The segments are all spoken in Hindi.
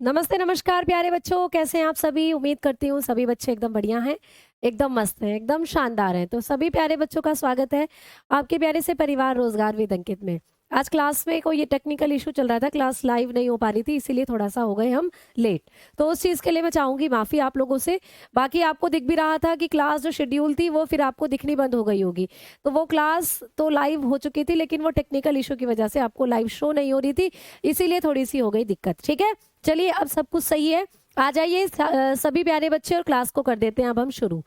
नमस्ते नमस्कार प्यारे बच्चों, कैसे हैं आप सभी। उम्मीद करती हूँ सभी बच्चे एकदम बढ़िया हैं, एकदम मस्त हैं, एकदम शानदार हैं। तो सभी प्यारे बच्चों का स्वागत है आपके प्यारे से परिवार रोजगार विद अंकित में। आज क्लास में कोई ये टेक्निकल इशू चल रहा था, क्लास लाइव नहीं हो पा रही थी, इसीलिए थोड़ा सा हो गए हम लेट। तो उस चीज़ के लिए मैं चाहूँगी माफ़ी आप लोगों से। बाकी आपको दिख भी रहा था कि क्लास जो शेड्यूल थी वो फिर आपको दिखनी बंद हो गई होगी। तो वो क्लास तो लाइव हो चुकी थी, लेकिन वो टेक्निकल इशू की वजह से आपको लाइव शो नहीं हो रही थी, इसीलिए थोड़ी सी हो गई दिक्कत। ठीक है, चलिए अब सब कुछ सही है। आ जाइए सभी प्यारे बच्चे, और क्लास को कर देते हैं अब हम शुरू।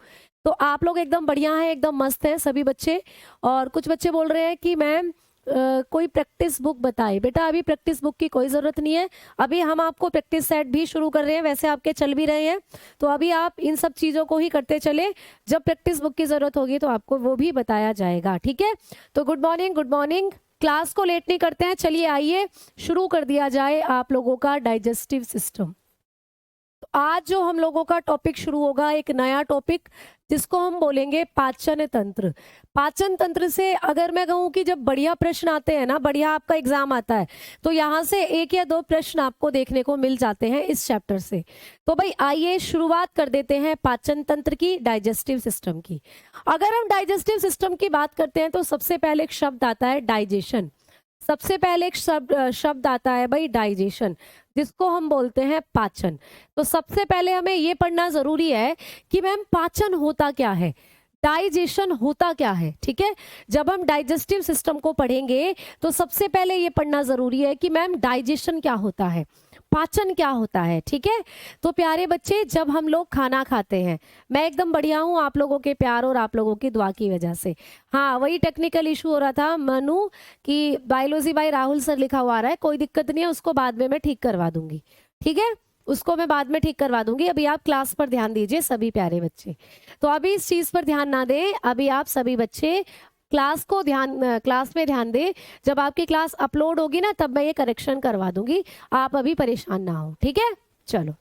तो आप लोग एकदम बढ़िया हैं, एकदम मस्त हैं सभी बच्चे। और कुछ बच्चे बोल रहे हैं कि मैम कोई प्रैक्टिस बुक बताए। बेटा अभी प्रैक्टिस बुक की कोई ज़रूरत नहीं है, अभी हम आपको प्रैक्टिस सेट भी शुरू कर रहे हैं, वैसे आपके चल भी रहे हैं। तो अभी आप इन सब चीज़ों को ही करते चले, जब प्रैक्टिस बुक की ज़रूरत होगी तो आपको वो भी बताया जाएगा। ठीक है, तो good morning good morning. Class को लेट नहीं करते हैं, चलिए आइए शुरू कर दिया जाए आप लोगों का डाइजेस्टिव सिस्टम। तो आज जो हम लोगों का टॉपिक शुरू होगा, एक नया टॉपिक जिसको हम बोलेंगे पाचन तंत्र। पाचन तंत्र से अगर मैं कहूँ कि जब बढ़िया प्रश्न आते हैं ना, बढ़िया आपका एग्जाम आता है, तो यहाँ से एक या दो प्रश्न आपको देखने को मिल जाते हैं इस चैप्टर से। तो भाई आइए शुरुआत कर देते हैं पाचन तंत्र की, डाइजेस्टिव सिस्टम की। अगर हम डाइजेस्टिव सिस्टम की बात करते हैं तो सबसे पहले एक शब्द आता है डाइजेशन। सबसे पहले एक शब्द आता है भाई डाइजेशन, जिसको हम बोलते हैं पाचन। तो सबसे पहले हमें ये पढ़ना जरूरी है कि मैम पाचन होता क्या है, डाइजेशन होता क्या है। ठीक है, जब हम डाइजेस्टिव सिस्टम को पढ़ेंगे तो सबसे पहले ये पढ़ना जरूरी है कि मैम डाइजेशन क्या होता है, पाचन क्या होता है। ठीक है, तो प्यारे बच्चे जब हम लोग खाना खाते हैं, मैं एकदम बढ़िया हूँ आप लोगों के प्यार और आप लोगों की दुआ की वजह से। हाँ, वही टेक्निकल इशू हो रहा था मनु कि बायोलॉजी बाय राहुल सर लिखा हुआ आ रहा है, कोई दिक्कत नहीं है, उसको बाद में मैं ठीक करवा दूंगी। ठीक है, उसको मैं बाद में ठीक करवा दूंगी। अभी आप क्लास पर ध्यान दीजिए सभी प्यारे बच्चे। तो अभी इस चीज पर ध्यान ना दें, अभी आप सभी बच्चे क्लास में ध्यान दें। जब आपकी क्लास अपलोड होगी ना, तब मैं ये करेक्शन करवा दूंगी, आप अभी परेशान ना हो। ठीक है, चलो,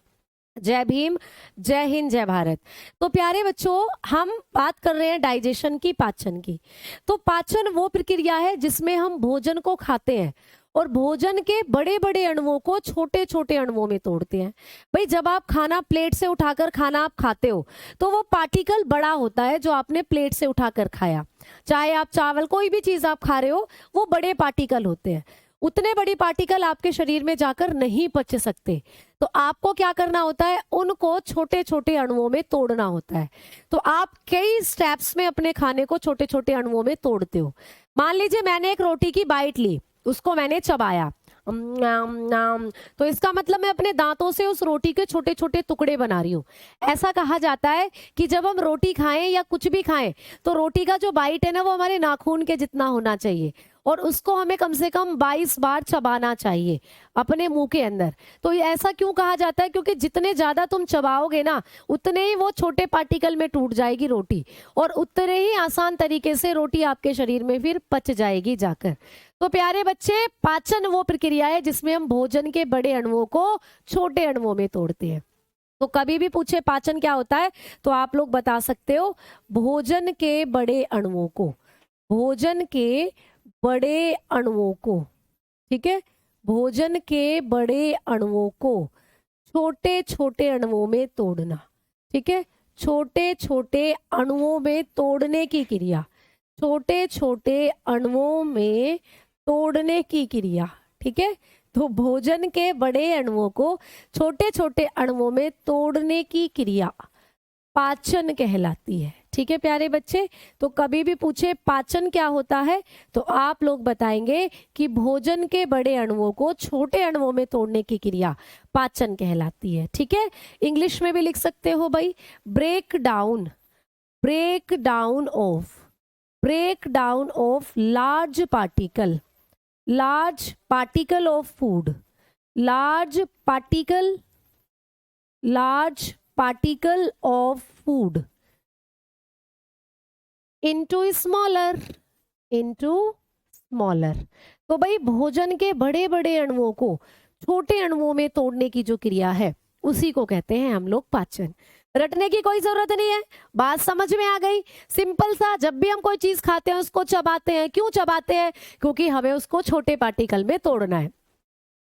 जय भीम, जय हिंद, जय भारत। तो प्यारे बच्चों, हम बात कर रहे हैं डाइजेशन की, पाचन की। तो पाचन वो प्रक्रिया है जिसमें हम भोजन को खाते हैं और भोजन के बड़े बड़े अणुओं को छोटे छोटे अणुओं में तोड़ते हैं। भाई जब आप खाना प्लेट से उठाकर खाना आप खाते हो, तो वो पार्टिकल बड़ा होता है जो आपने प्लेट से उठाकर खाया। चाहे आप चावल, कोई भी चीज आप खा रहे हो, वो बड़े पार्टिकल होते हैं। उतने बड़ी पार्टिकल आपके शरीर में जाकर नहीं पच सकते, तो आपको क्या करना होता है, उनको छोटे छोटे अणुओं में तोड़ना होता है। तो आप कई स्टेप्स में अपने खाने को छोटे छोटे अणुओं में तोड़ते हो। मान लीजिए मैंने एक रोटी की बाइट ली, उसको मैंने चबाया, तो इसका मतलब मैं अपने दांतों से उस रोटी के छोटे छोटे टुकड़े बना रही हूँ। ऐसा कहा जाता है कि जब हम रोटी खाएं या कुछ भी खाएं, तो रोटी का जो बाइट है ना, वो हमारे नाखून के जितना होना चाहिए, और उसको हमें कम से कम 22 बार चबाना चाहिए अपने मुंह के अंदर। तो ये ऐसा क्यों कहा जाता है, क्योंकि जितने ज्यादा तुम चबाओगे ना, उतने ही वो छोटे पार्टिकल में टूट जाएगी रोटी, और उतने ही आसान तरीके से रोटी आपके शरीर में फिर पच जाएगी जाकर। तो प्यारे बच्चे, पाचन वो प्रक्रिया है जिसमें हम भोजन के बड़े अणुओं को छोटे अणुओं में तोड़ते हैं। तो कभी भी पूछे पाचन क्या होता है, तो आप लोग बता सकते हो भोजन के बड़े अणुओं को, भोजन के बड़े अणुओं को। ठीक है, भोजन के बड़े अणुओं को छोटे छोटे अणुओं में तोड़ना। ठीक है, छोटे छोटे अणुओं में तोड़ने की क्रिया, छोटे छोटे अणुओं में तोड़ने की क्रिया। ठीक है, तो भोजन के बड़े अणुओं को छोटे छोटे अणुओं में तोड़ने की क्रिया पाचन कहलाती है। ठीक है प्यारे बच्चे, तो कभी भी पूछे पाचन क्या होता है, तो आप लोग बताएंगे कि भोजन के बड़े अणुओं को छोटे अणुओं में तोड़ने की क्रिया पाचन कहलाती है। ठीक है, इंग्लिश में भी लिख सकते हो भाई, break down, break down of, break down of large particle, large particle of food, large particle, large particle of food into smaller, into smaller। तो भाई भोजन के बड़े बड़े अणुओं को छोटे अणुओं में तोड़ने की जो क्रिया है, उसी को कहते हैं हम लोग पाचन। रटने की कोई जरूरत नहीं है, बात समझ में आ गई। सिंपल सा, जब भी हम कोई चीज खाते हैं उसको चबाते हैं, क्यों चबाते हैं, क्योंकि हमें उसको छोटे पार्टिकल में तोड़ना है।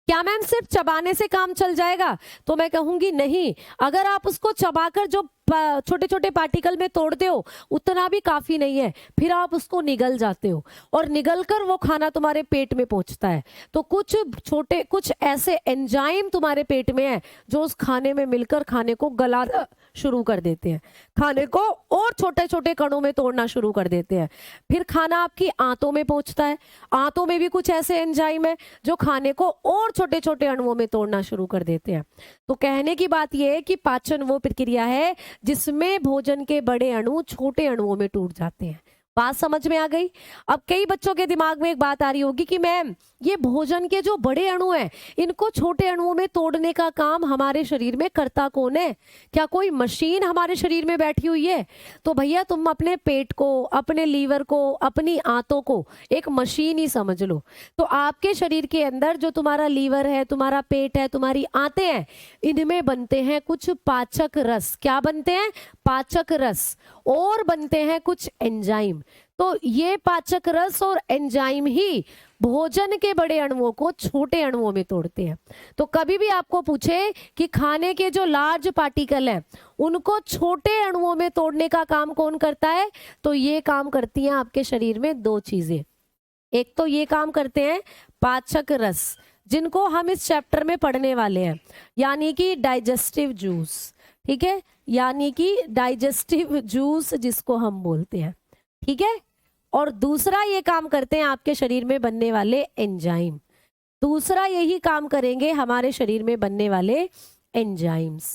क्या मैम सिर्फ चबाने से काम चल जाएगा? तो मैं कहूंगी नहीं। अगर आप उसको चबाकर जो छोटे छोटे पार्टिकल में तोड़ते हो उतना भी काफी नहीं है, फिर आप उसको निगल जाते हो और निगल कर वो खाना तुम्हारे पेट में पहुंचता है। तो कुछ ऐसे एंजाइम तुम्हारे पेट में है जो उस खाने में मिलकर खाने को गलाना शुरू कर देते हैं, खाने को और छोटे छोटे कणों में तोड़ना शुरू कर देते हैं। फिर खाना आपकी आंतों में पहुंचता है, आंतों में भी कुछ ऐसे एंजाइम है जो खाने को और छोटे छोटे अणुओं में तोड़ना शुरू कर देते हैं। तो कहने की बात यह है कि पाचन वो प्रक्रिया है जिसमें भोजन के बड़े अणु छोटे अणुओं में टूट जाते हैं। बात समझ में आ गई? अब कई बच्चों के दिमाग में एक बात आ रही होगी कि मैम ये भोजन के जो बड़े अणु हैं इनको छोटे अणुओं में तोड़ने का काम हमारे शरीर में करता कौन है? क्या कोई मशीन हमारे शरीर में बैठी हुई है? तो भैया तुम अपने पेट को, अपने लीवर को, अपनी आंतों को एक मशीन ही समझ लो। तो आपके शरीर के अंदर जो तुम्हारा लीवर है, तुम्हारा पेट है, तुम्हारी आंतें हैं, इनमें बनते हैं कुछ पाचक रस। क्या बनते हैं? पाचक रस। और बनते हैं कुछ एंजाइम। तो ये पाचक रस और एंजाइम ही भोजन के बड़े अणुओं को छोटे अणुओं में तोड़ते हैं। तो कभी भी आपको पूछे कि खाने के जो लार्ज पार्टिकल हैं उनको छोटे अणुओं में तोड़ने का काम कौन करता है, तो ये काम करती हैं आपके शरीर में दो चीजें। एक तो ये काम करते हैं पाचक रस, जिनको हम इस चैप्टर में पढ़ने वाले हैं, यानी कि डाइजेस्टिव जूस। ठीक है, यानी कि डाइजेस्टिव जूस जिसको हम बोलते हैं। ठीक है, और दूसरा ये काम करते हैं आपके शरीर में बनने वाले एंजाइम। दूसरा यही काम करेंगे हमारे शरीर में बनने वाले एंजाइम्स।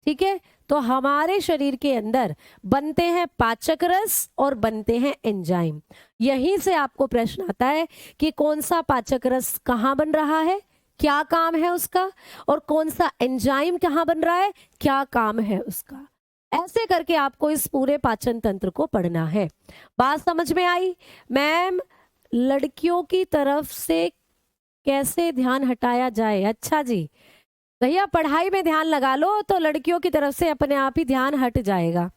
ठीक है, तो हमारे शरीर के अंदर बनते हैं पाचक रस और बनते हैं एंजाइम। यहीं से आपको प्रश्न आता है कि कौन सा पाचक रस कहाँ बन रहा है, क्या काम है उसका, और कौन सा एंजाइम कहाँ बन रहा है, क्या काम है उसका। ऐसे करके आपको इस पूरे पाचन तंत्र को पढ़ना है। बात समझ में आई? मैम लड़कियों की तरफ से कैसे ध्यान हटाया जाए? अच्छा जी, भैया पढ़ाई में ध्यान लगा लो तो लड़कियों की तरफ से अपने आप ही ध्यान हट जाएगा।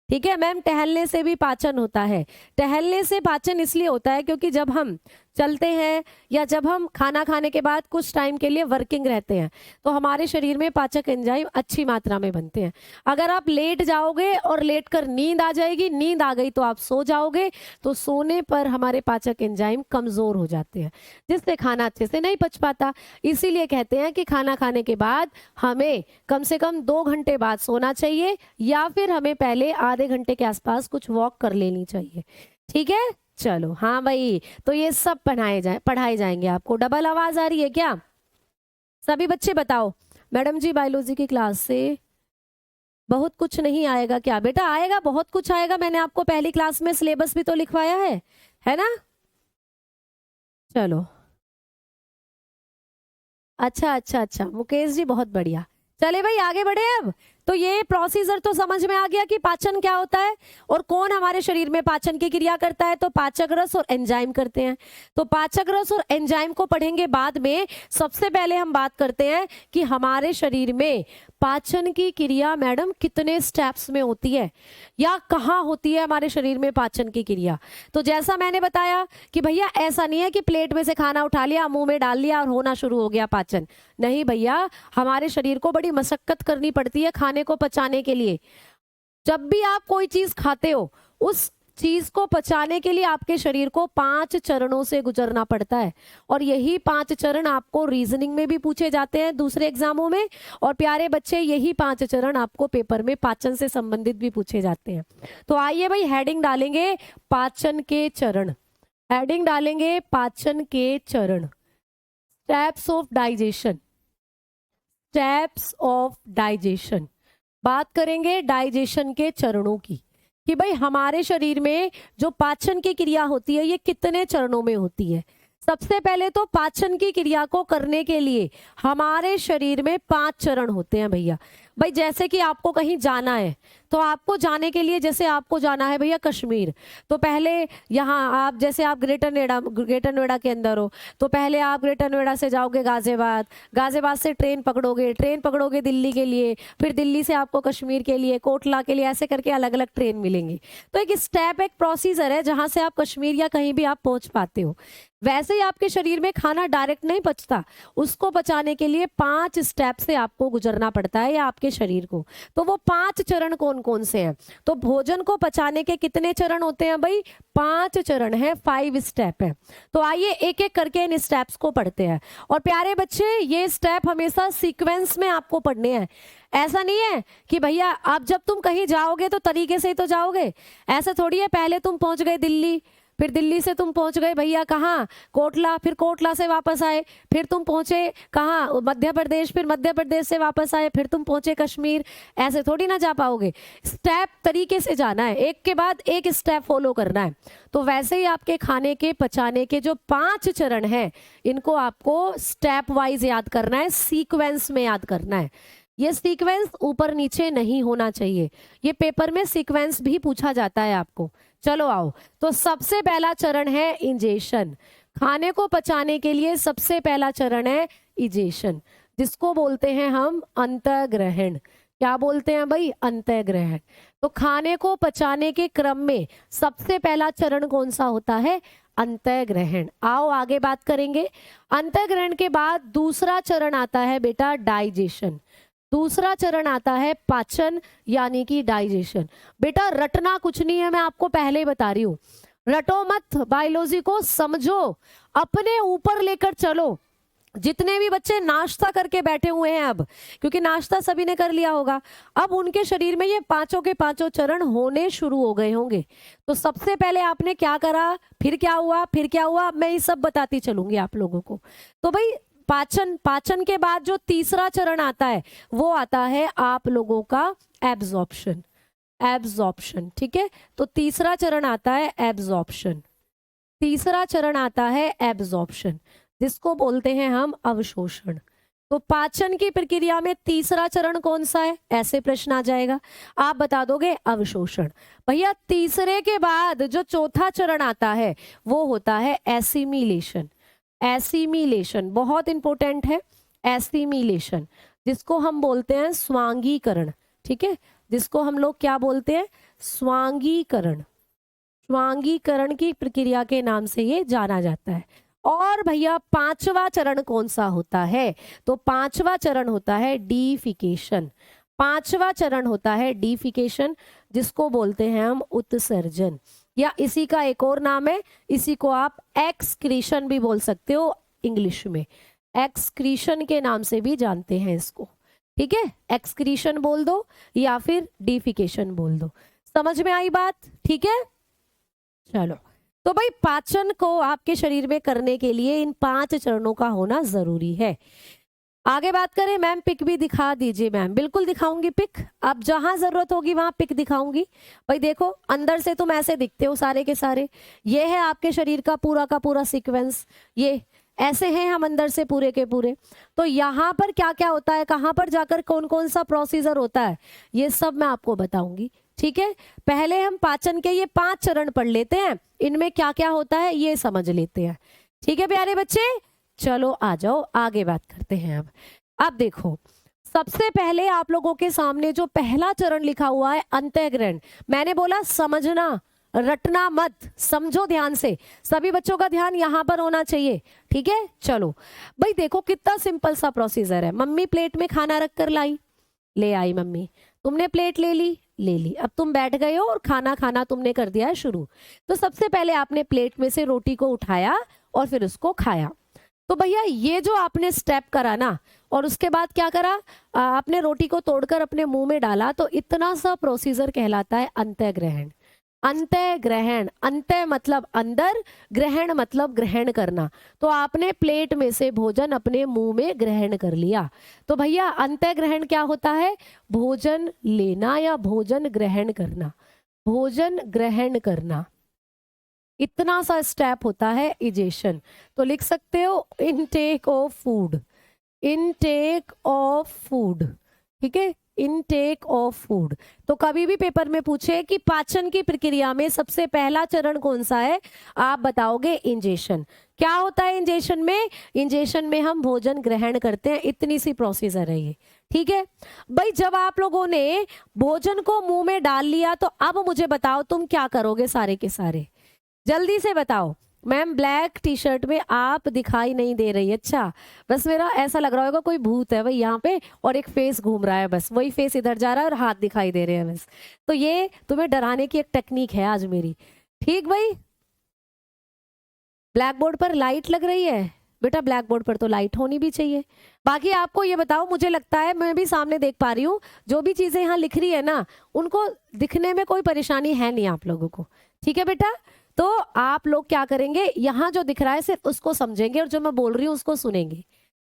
ठीक है मैम, टहलने से भी पाचन होता है। टहलने से पाचन इसलिए होता है क्योंकि जब हम चलते हैं या जब हम खाना खाने के बाद कुछ टाइम के लिए वर्किंग रहते हैं तो हमारे शरीर में पाचक एंजाइम अच्छी मात्रा में बनते हैं। अगर आप लेट जाओगे और लेट कर नींद आ जाएगी, नींद आ गई तो आप सो जाओगे, तो सोने पर हमारे पाचक एंजाइम कमजोर हो जाते हैं, जिससे खाना अच्छे से नहीं पच पाता। इसीलिए कहते हैं कि खाना खाने के बाद हमें कम से कम 2 घंटे बाद सोना चाहिए, या फिर हमें पहले आधे घंटे के आसपास कुछ वॉक कर लेनी चाहिए। ठीक है, चलो हाँ भाई, तो ये सब पढ़ाए जाएंगे आपको। डबल आवाज आ रही है क्या? सभी बच्चे बताओ। मैडम जी बायोलॉजी की क्लास से बहुत कुछ नहीं आएगा क्या? बेटा आएगा, बहुत कुछ आएगा। मैंने आपको पहली क्लास में सिलेबस भी तो लिखवाया है ना? चलो अच्छा, मुकेश जी बहुत बढ़िया। चले भाई आगे बढ़े। अब तो ये प्रोसीजर तो समझ में आ गया कि पाचन क्या होता है और कौन हमारे शरीर में पाचन की क्रिया करता है। तो पाचक रस और एंजाइम करते हैं। तो पाचक रस और एंजाइम को पढ़ेंगे बाद में। सबसे पहले हम बात करते हैं कि हमारे शरीर में पाचन की क्रिया मैडम कितने स्टेप्स में होती है या कहाँ होती है हमारे शरीर में पाचन की क्रिया। तो जैसा मैंने बताया कि भैया ऐसा नहीं है कि प्लेट में से खाना उठा लिया, मुंह में डाल लिया और होना शुरू हो गया पाचन। नहीं भैया, हमारे शरीर को बड़ी मशक्कत करनी पड़ती है खाने को पचाने के लिए। जब भी आप कोई चीज खाते हो उस चीज को पचाने के लिए आपके शरीर को 5 चरणों से गुजरना पड़ता है, और यही 5 चरण आपको रीजनिंग में भी पूछे जाते हैं दूसरे एग्जामों में। और प्यारे बच्चे, यही 5 चरण आपको पेपर में पाचन से संबंधित भी पूछे जाते हैं। तो आइए भाई हेडिंग डालेंगे पाचन के चरण। हेडिंग डालेंगे पाचन के चरण। Steps of digestion. Steps of digestion. बात करेंगे डाइजेशन के चरणों की कि भाई हमारे शरीर में जो पाचन की क्रिया होती है ये कितने चरणों में होती है। सबसे पहले तो पाचन की क्रिया को करने के लिए हमारे शरीर में 5 चरण होते हैं भैया। भाई जैसे कि आपको कहीं जाना है, तो आपको जाने के लिए, जैसे आपको जाना है भैया कश्मीर, तो पहले यहाँ आप, जैसे आप ग्रेटर नोएडा के अंदर हो, तो पहले आप ग्रेटर नोएडा से जाओगे गाजियाबाद, गाजियाबाद से ट्रेन पकड़ोगे दिल्ली के लिए, फिर दिल्ली से आपको कश्मीर के लिए, कोटला के लिए, ऐसे करके अलग अलग ट्रेन मिलेंगी। तो एक स्टेप, एक प्रोसीजर है जहां से आप कश्मीर या कहीं भी आप पहुंच पाते हो। वैसे ही आपके शरीर में खाना डायरेक्ट नहीं पचता, उसको पचाने के लिए 5 स्टेप से आपको गुजरना पड़ता है या आपके शरीर को। तो वो 5 चरण कौन कौन से हैं? तो भोजन को पचाने के कितने चरण होते हैं भाई? 5 चरण है, 5 स्टेप है। तो आइए एक एक करके इन स्टेप्स को पढ़ते हैं। और प्यारे बच्चे, ये स्टेप हमेशा सीक्वेंस में आपको पढ़ने हैं। ऐसा नहीं है कि भैया आप जब तुम कहीं जाओगे तो तरीके से ही तो जाओगे, ऐसा थोड़ी है पहले तुम पहुंच गए दिल्ली, फिर दिल्ली से तुम पहुंच गए भैया कहाँ? कोटला, फिर कोटला से वापस आए, फिर तुम पहुंचे कहाँ? मध्य प्रदेश, फिर मध्य प्रदेश से वापस आए, फिर तुम पहुंचे कश्मीर। ऐसे थोड़ी ना जा पाओगे, स्टेप तरीके से जाना है, एक के बाद एक स्टेप फॉलो करना है। तो वैसे ही आपके खाने के पचाने के जो 5 चरण हैं, इनको आपको स्टेप वाइज याद करना है, सीक्वेंस में याद करना है। ये सीक्वेंस ऊपर नीचे नहीं होना चाहिए, ये पेपर में सीक्वेंस भी पूछा जाता है आपको। चलो आओ, तो सबसे पहला चरण है इंजेशन। खाने को पचाने के लिए सबसे पहला चरण है इजेशन, जिसको बोलते हैं हम अंतःग्रहण। क्या बोलते हैं भाई? अंतःग्रहण। तो खाने को पचाने के क्रम में सबसे पहला चरण कौन सा होता है? अंतःग्रहण। आओ आगे बात करेंगे। अंतःग्रहण के बाद दूसरा चरण आता है बेटा डाइजेशन। दूसरा चरण आता है पाचन यानी कि डाइजेशन। बेटा रटना कुछ नहीं है, मैं आपको पहले ही बता रही हूँ, रटो मत, बायोलॉजी को समझो, अपने ऊपर लेकर चलो। जितने भी बच्चे नाश्ता करके बैठे हुए हैं अब, क्योंकि नाश्ता सभी ने कर लिया होगा, अब उनके शरीर में ये पांचों के पांचों चरण होने शुरू हो गए होंगे। तो सबसे पहले आपने क्या करा, फिर क्या हुआ, फिर क्या हुआ, मैं ये सब बताती चलूंगी आप लोगों को। तो भाई पाचन के बाद जो तीसरा चरण आता है वो आता है आप लोगों का एब्जॉर्प्शन। ठीक है, तो तीसरा चरण आता है एब्जॉर्प्शन। तीसरा चरण आता है एब्जॉर्प्शन, जिसको बोलते हैं हम अवशोषण। तो पाचन की प्रक्रिया में तीसरा चरण कौन सा है? ऐसे प्रश्न आ जाएगा, आप बता दोगे अवशोषण। भैया तीसरे के बाद जो चौथा चरण आता है वो होता है एसिमिलेशन। एसिमिलेशन बहुत इंपॉर्टेंट है, एसिमिलेशन, जिसको हम बोलते हैं स्वांगीकरण। ठीक है, जिसको हम लोग क्या बोलते हैं? स्वांगीकरण। स्वांगीकरण की प्रक्रिया के नाम से ये जाना जाता है। और भैया पांचवा चरण कौन सा होता है? तो पांचवा चरण होता है डीफिकेशन। पांचवा चरण होता है डीफिकेशन, जिसको बोलते हैं हम उत्सर्जन, या इसी का एक और नाम है, इसी को आप एक्सक्रीशन भी बोल सकते हो इंग्लिश में, एक्सक्रीशन के नाम से भी जानते हैं इसको। ठीक है, एक्सक्रीशन बोल दो या फिर डीफिकेशन बोल दो। समझ में आई बात? ठीक है, चलो। तो भाई पाचन को आपके शरीर में करने के लिए इन 5 चरणों का होना जरूरी है। आगे बात करें, मैम पिक भी दिखा दीजिए। मैम बिल्कुल दिखाऊंगी पिक, अब जहां जरूरत होगी वहां पिक दिखाऊंगी। भाई देखो, अंदर से तुम ऐसे दिखते हो सारे के सारे, ये है आपके शरीर का पूरा सीक्वेंस, ये ऐसे हैं हम अंदर से पूरे के पूरे। तो यहाँ पर क्या क्या होता है, कहाँ पर जाकर कौन कौन सा प्रोसीजर होता है, ये सब मैं आपको बताऊंगी। ठीक है, पहले हम पाचन के ये 5 चरण पढ़ लेते हैं, इनमें क्या क्या होता है ये समझ लेते हैं। ठीक है प्यारे बच्चे, चलो आ जाओ आगे बात करते हैं। अब देखो, सबसे पहले आप लोगों के सामने जो पहला चरण लिखा हुआ है अंतःग्रहण, मैंने बोला समझना, रटना मत, समझो ध्यान से, सभी बच्चों का ध्यान यहाँ पर होना चाहिए। ठीक है, चलो भाई देखो कितना सिंपल सा प्रोसीजर है। मम्मी प्लेट में खाना रख कर लाई, ले आई मम्मी, तुमने प्लेट ले ली, अब तुम बैठ गए हो और खाना खाना तुमने कर दिया है शुरू। तो सबसे पहले आपने प्लेट में से रोटी को उठाया और फिर उसको खाया। तो भैया ये जो आपने स्टेप करा ना, और उसके बाद क्या करा, आपने रोटी को तोड़कर अपने मुंह में डाला, तो इतना सा प्रोसीजर कहलाता है अंतःग्रहण। अंतःग्रहण, अंतः मतलब अंदर, ग्रहण मतलब ग्रहण करना। तो आपने प्लेट में से भोजन अपने मुंह में ग्रहण कर लिया। तो भैया अंतःग्रहण क्या होता है? भोजन लेना या भोजन ग्रहण करना, भोजन ग्रहण करना, इतना सा स्टेप होता है इजेशन। तो लिख सकते हो intake of food, intake of food. ठीक है, इनटेक ऑफ फूड। तो कभी भी पेपर में पूछे कि पाचन की प्रक्रिया में सबसे पहला चरण कौन सा है, आप बताओगे इंजेशन। क्या होता है इंजेशन में? इंजेशन में हम भोजन ग्रहण करते हैं, इतनी सी प्रोसीजर है ये, ठीक है भाई। जब आप लोगों ने भोजन को मुंह में डाल लिया तो अब मुझे बताओ तुम क्या करोगे सारे के सारे, जल्दी से बताओ। मैम ब्लैक टी शर्ट में आप दिखाई नहीं दे रही, अच्छा बस मेरा ऐसा लग रहा होगा कोई भूत है भाई यहाँ पे और एक फेस घूम रहा है, बस वही फेस इधर जा रहा है और हाथ दिखाई दे रहे हैं बस। तो ये तुम्हें डराने की एक टेक्निक है आज मेरी, ठीक भाई। ब्लैक बोर्ड पर लाइट लग रही है बेटा, ब्लैक बोर्ड पर तो लाइट होनी भी चाहिए। बाकी आपको ये बताओ, मुझे लगता है मैं भी सामने देख पा रही हूँ जो भी चीजें यहाँ लिख रही है ना, उनको दिखने में कोई परेशानी है नहीं आप लोगों को, ठीक है बेटा। तो आप लोग क्या करेंगे, यहाँ जो दिख रहा है सिर्फ उसको समझेंगे और जो मैं बोल रही हूँ उसको सुनेंगे,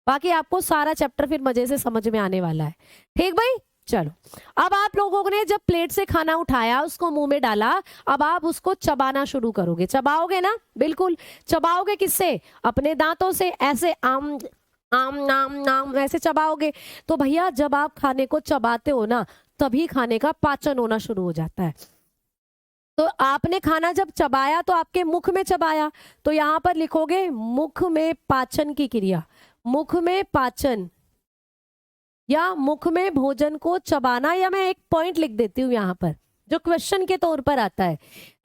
बाकी आपको सारा चैप्टर फिर मजे से समझ में आने वाला है, ठीक भाई। चलो, अब आप लोगों ने जब प्लेट से खाना उठाया, उसको मुंह में डाला, अब आप उसको चबाना शुरू करोगे। चबाओगे ना, बिल्कुल चबाओगे। किससे? अपने दांतों से, ऐसे आम आम नाम नाम ऐसे चबाओगे। तो भैया जब आप खाने को चबाते हो ना, तभी खाने का पाचन होना शुरू हो जाता है। तो आपने खाना जब चबाया तो आपके मुख में चबाया, तो यहां पर लिखोगे मुख में पाचन की क्रिया। मुख में पाचन या मुख में भोजन को चबाना, या मैं एक पॉइंट लिख देती हूँ यहाँ पर जो क्वेश्चन के तौर पर आता है।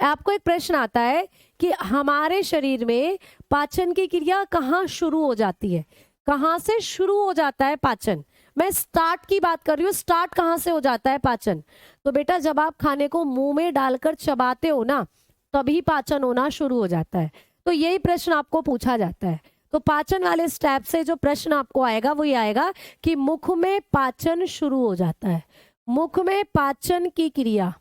आपको एक प्रश्न आता है कि हमारे शरीर में पाचन की क्रिया कहाँ शुरू हो जाती है, कहाँ से शुरू हो जाता है पाचन। मैं स्टार्ट की बात कर रही हूँ, स्टार्ट कहाँ से हो जाता है पाचन। तो बेटा जब आप खाने को मुंह में डालकर चबाते हो ना, तभी पाचन होना शुरू हो जाता है। तो यही प्रश्न आपको पूछा जाता है। तो पाचन वाले स्टेप से जो प्रश्न आपको आएगा वो ये आएगा कि मुख में पाचन शुरू हो जाता है। मुख में पाचन की क्रिया,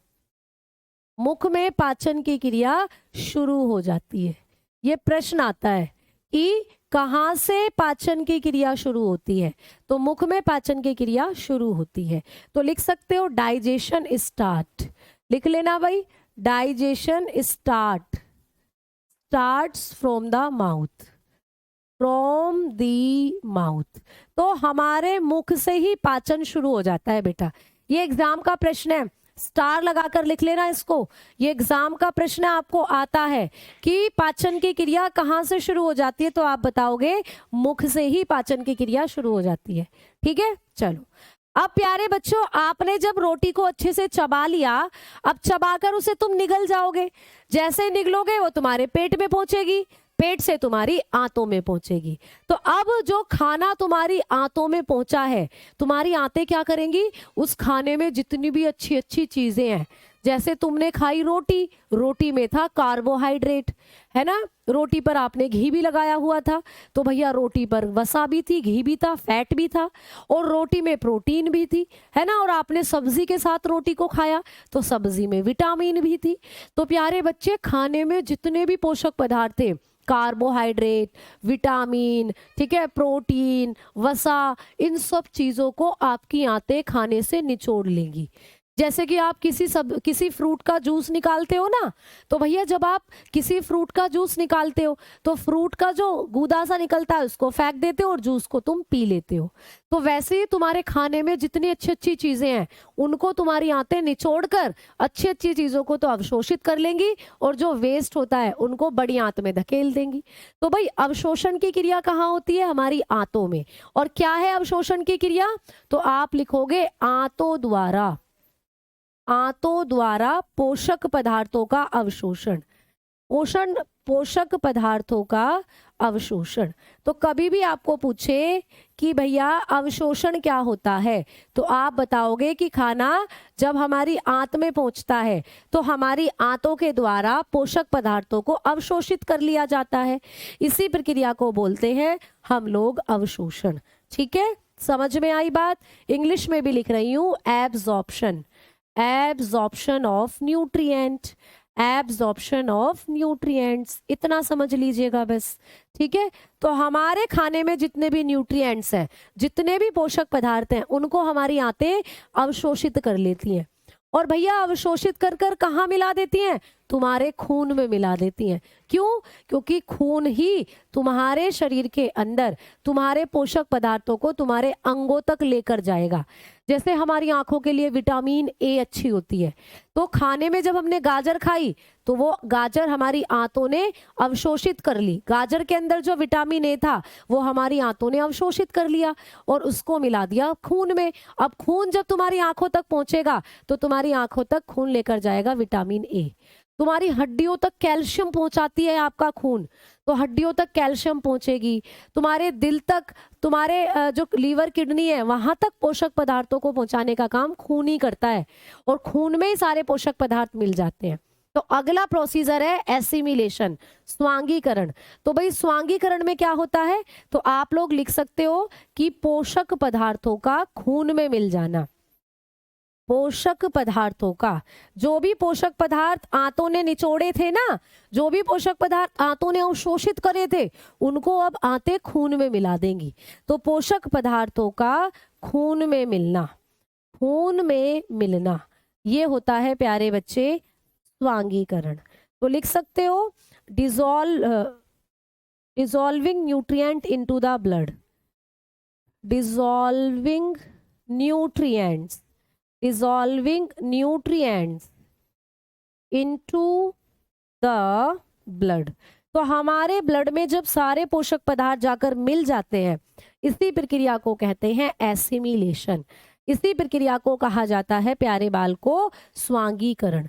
मुख में पाचन की क्रिया शुरू हो जाती है। ये प्रश्न आता है कि कहाँ से पाचन की क्रिया शुरू होती है। तो मुख में पाचन की क्रिया शुरू होती है। तो लिख सकते हो डाइजेशन स्टार्ट, लिख लेना भाई, digestion starts from the mouth, from the mouth. तो हमारे मुख से ही पाचन शुरू हो जाता है बेटा। ये एग्जाम का प्रश्न है, स्टार लगाकर लिख लेना इसको। ये एग्जाम का प्रश्न आपको आता है कि पाचन की क्रिया कहाँ से शुरू हो जाती है, तो आप बताओगे मुख से ही पाचन की क्रिया शुरू हो जाती है, ठीक है। चलो, अब प्यारे बच्चों, आपने जब रोटी को अच्छे से चबा लिया, अब चबाकर उसे तुम निगल जाओगे। जैसे निगलोगे वो तुम्हारे पेट में पहुंचेगी, पेट से तुम्हारी आंतों में पहुंचेगी। तो अब जो खाना तुम्हारी आंतों में पहुंचा है, तुम्हारी आंतें क्या करेंगी, उस खाने में जितनी भी अच्छी अच्छी चीजें हैं, जैसे तुमने खाई रोटी, रोटी में था कार्बोहाइड्रेट, है ना, रोटी पर आपने घी भी लगाया हुआ था, तो भैया रोटी पर वसा भी थी, घी भी था, फैट भी था, और रोटी में प्रोटीन भी थी, है ना, और आपने सब्जी के साथ रोटी को खाया तो सब्जी में विटामिन भी थी। तो प्यारे बच्चे, खाने में जितने भी पोषक पदार्थ थे, कार्बोहाइड्रेट, विटामिन, ठीक है, प्रोटीन, वसा, इन सब चीजों को आपकी आंतें खाने से निचोड़ लेंगी। जैसे कि आप किसी फ्रूट का जूस निकालते हो ना, तो भैया जब आप किसी फ्रूट का जूस निकालते हो तो फ्रूट का जो गूदा सा निकलता है उसको फेंक देते हो और जूस को तुम पी लेते हो। तो वैसे ही तुम्हारे खाने में जितनी अच्छी अच्छी चीजें हैं उनको तुम्हारी आंतें निचोड़कर अच्छी अच्छी चीजों को तो अवशोषित कर लेंगी, और जो वेस्ट होता है उनको बड़ी आंत में धकेल देंगी। तो भाई अवशोषण की क्रिया कहाँ होती है, हमारी आंतों में। और क्या है अवशोषण की क्रिया, तो आप लिखोगे आंतों द्वारा, आंतों द्वारा पोषक पदार्थों का अवशोषण, पोषक पदार्थों का अवशोषण। तो कभी भी आपको पूछे कि भैया अवशोषण क्या होता है, तो आप बताओगे कि खाना जब हमारी आंत में पहुंचता है तो हमारी आंतों के द्वारा पोषक पदार्थों को अवशोषित कर लिया जाता है। इसी प्रक्रिया को बोलते हैं हम लोग अवशोषण, ठीक है। समझ में आई बात? इंग्लिश में भी लिख रही हूं, absorption, absorption of nutrient, absorption of nutrients, इतना समझ लीजिएगा बस, ठीक है। तो हमारे खाने में जितने भी न्यूट्रिएंट्स हैं, जितने भी पोषक पदार्थ हैं, उनको हमारी आंतें अवशोषित कर लेती हैं। और भैया अवशोषित कर कर कहाँ मिला देती हैं, तुम्हारे खून में मिला देती हैं। क्यों? क्योंकि खून ही तुम्हारे शरीर के अंदर तुम्हारे पोषक पदार्थों को तुम्हारे अंगों तक लेकर जाएगा। जैसे हमारी आंखों के लिए विटामिन ए अच्छी होती है, तो खाने में जब हमने गाजर खाई तो वो गाजर हमारी आंतों ने अवशोषित कर ली। गाजर के अंदर जो विटामिन ए था वो हमारी आंतों ने अवशोषित कर लिया और उसको मिला दिया खून में। अब खून जब तुम्हारी आंखों तक पहुंचेगा तो तुम्हारी आंखों तक खून लेकर जाएगा विटामिन ए। तुम्हारी हड्डियों तक कैल्शियम पहुंचाती है आपका खून, तो हड्डियों तक कैल्शियम पहुंचेगी। तुम्हारे दिल तक, तुम्हारे जो लीवर किडनी है वहां तक पोषक पदार्थों को पहुंचाने का काम खून ही करता है और खून में ही सारे पोषक पदार्थ मिल जाते हैं। तो अगला प्रोसीजर है एसिमिलेशन, स्वांगीकरण। तो भाई स्वांगीकरण में क्या होता है, तो आप लोग लिख सकते हो कि पोषक पदार्थों का खून में मिल जाना। पोषक पदार्थों का, जो भी पोषक पदार्थ आंतों ने निचोड़े थे ना, जो भी पोषक पदार्थ आंतों ने अवशोषित करे थे, उनको अब आंतें खून में मिला देंगी। तो पोषक पदार्थों का खून में मिलना, खून में मिलना, ये होता है प्यारे बच्चे स्वांगीकरण। तो लिख सकते हो dissolving nutrient into the blood, dissolving nutrients, dissolving nutrients into the blood। तो हमारे ब्लड में जब सारे पोषक पदार्थ जाकर मिल जाते हैं, इसी प्रक्रिया को कहते हैं एसिमिलेशन। इसी प्रक्रिया को कहा जाता है प्यारे बाल को स्वांगीकरण।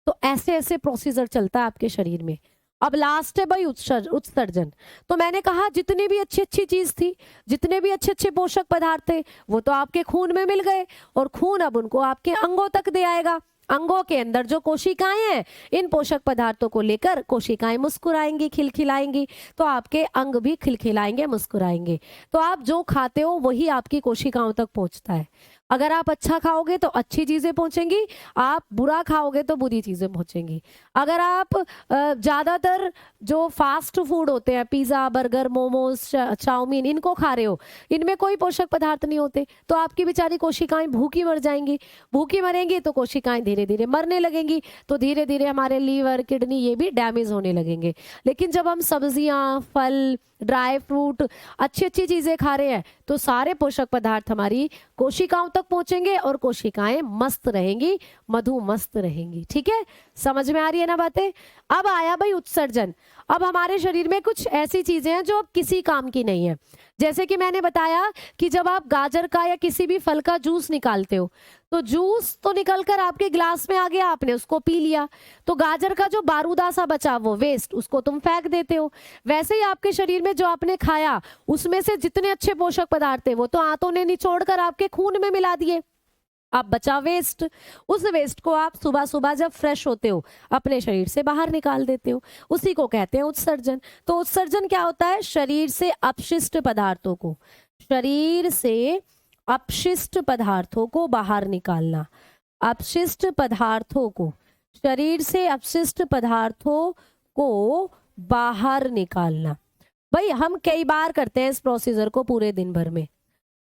तो ऐसे ऐसे प्रोसीजर चलता है आपके शरीर में। अब लास्ट है भाई उत्सर्जन। तो मैंने कहा जितनी भी अच्छी अच्छी चीज थी, जितने भी अच्छे अच्छे पोषक पदार्थ थे, वो तो आपके खून में मिल गए और खून अब उनको आपके अंगों तक दे आएगा। अंगों के अंदर जो कोशिकाएं हैं, इन पोषक पदार्थों को लेकर कोशिकाएं मुस्कुराएंगी, खिलखिलाएंगी, तो आपके अंग भी खिलखिलाएंगे, मुस्कुराएंगे। तो आप जो खाते हो वही आपकी कोशिकाओं तक पहुंचता है। अगर आप अच्छा खाओगे तो अच्छी चीजें पहुंचेंगी, आप बुरा खाओगे तो बुरी चीजें पहुंचेंगी। अगर आप ज्यादातर जो फास्ट फूड होते हैं, पिज्जा, बर्गर, मोमोज, चाउमीन, इनको खा रहे हो, इनमें कोई पोषक पदार्थ नहीं होते, तो आपकी बेचारी कोशिकाएं भूखी मर जाएंगी। भूखी मरेंगी तो कोशिकाएं धीरे धीरे मरने लगेंगी, तो धीरे धीरे हमारे लीवर, किडनी ये भी डैमेज होने लगेंगे। लेकिन जब हम सब्जियां, फल, ड्राई फ्रूट, अच्छी अच्छी चीजें खा रहे हैं, तो सारे पोषक पदार्थ हमारी कोशिकाओं तक पहुंचेंगे और कोशिकाएं मस्त रहेंगी, मधुमस्त रहेंगी। ठीक है, समझ में आ रही है ना बातें। अब आया भाई उत्सर्जन। अब हमारे शरीर में कुछ ऐसी चीजें हैं जो अब किसी काम की नहीं है। जैसे कि मैंने बताया कि जब आप गाजर का या किसी भी फल का जूस निकालते हो, तो जूस तो निकलकर आपके गिलास में आ गया, आपने उसको पी लिया, तो गाजर का जो बारूदा सा बचा वो वेस्ट, उसको तुम फेंक देते हो। वैसे ही आपके शरीर में जो आपने खाया उसमें से जितने अच्छे पोषक पदार्थ थे वो तो आंतों ने निचोड़कर आपके खून में मिला दिए। अब बचा वेस्ट, उस वेस्ट को आप सुबह सुबह जब फ्रेश होते हो अपने शरीर से बाहर निकाल देते हो, उसी को कहते हैं उत्सर्जन। तो उत्सर्जन क्या होता है, शरीर से अपशिष्ट पदार्थों को, शरीर से अपशिष्ट पदार्थों को बाहर निकालना। अपशिष्ट पदार्थों को, शरीर से अपशिष्ट पदार्थों को बाहर निकालना। भाई हम कई बार करते हैं इस प्रोसीजर को पूरे दिन भर में।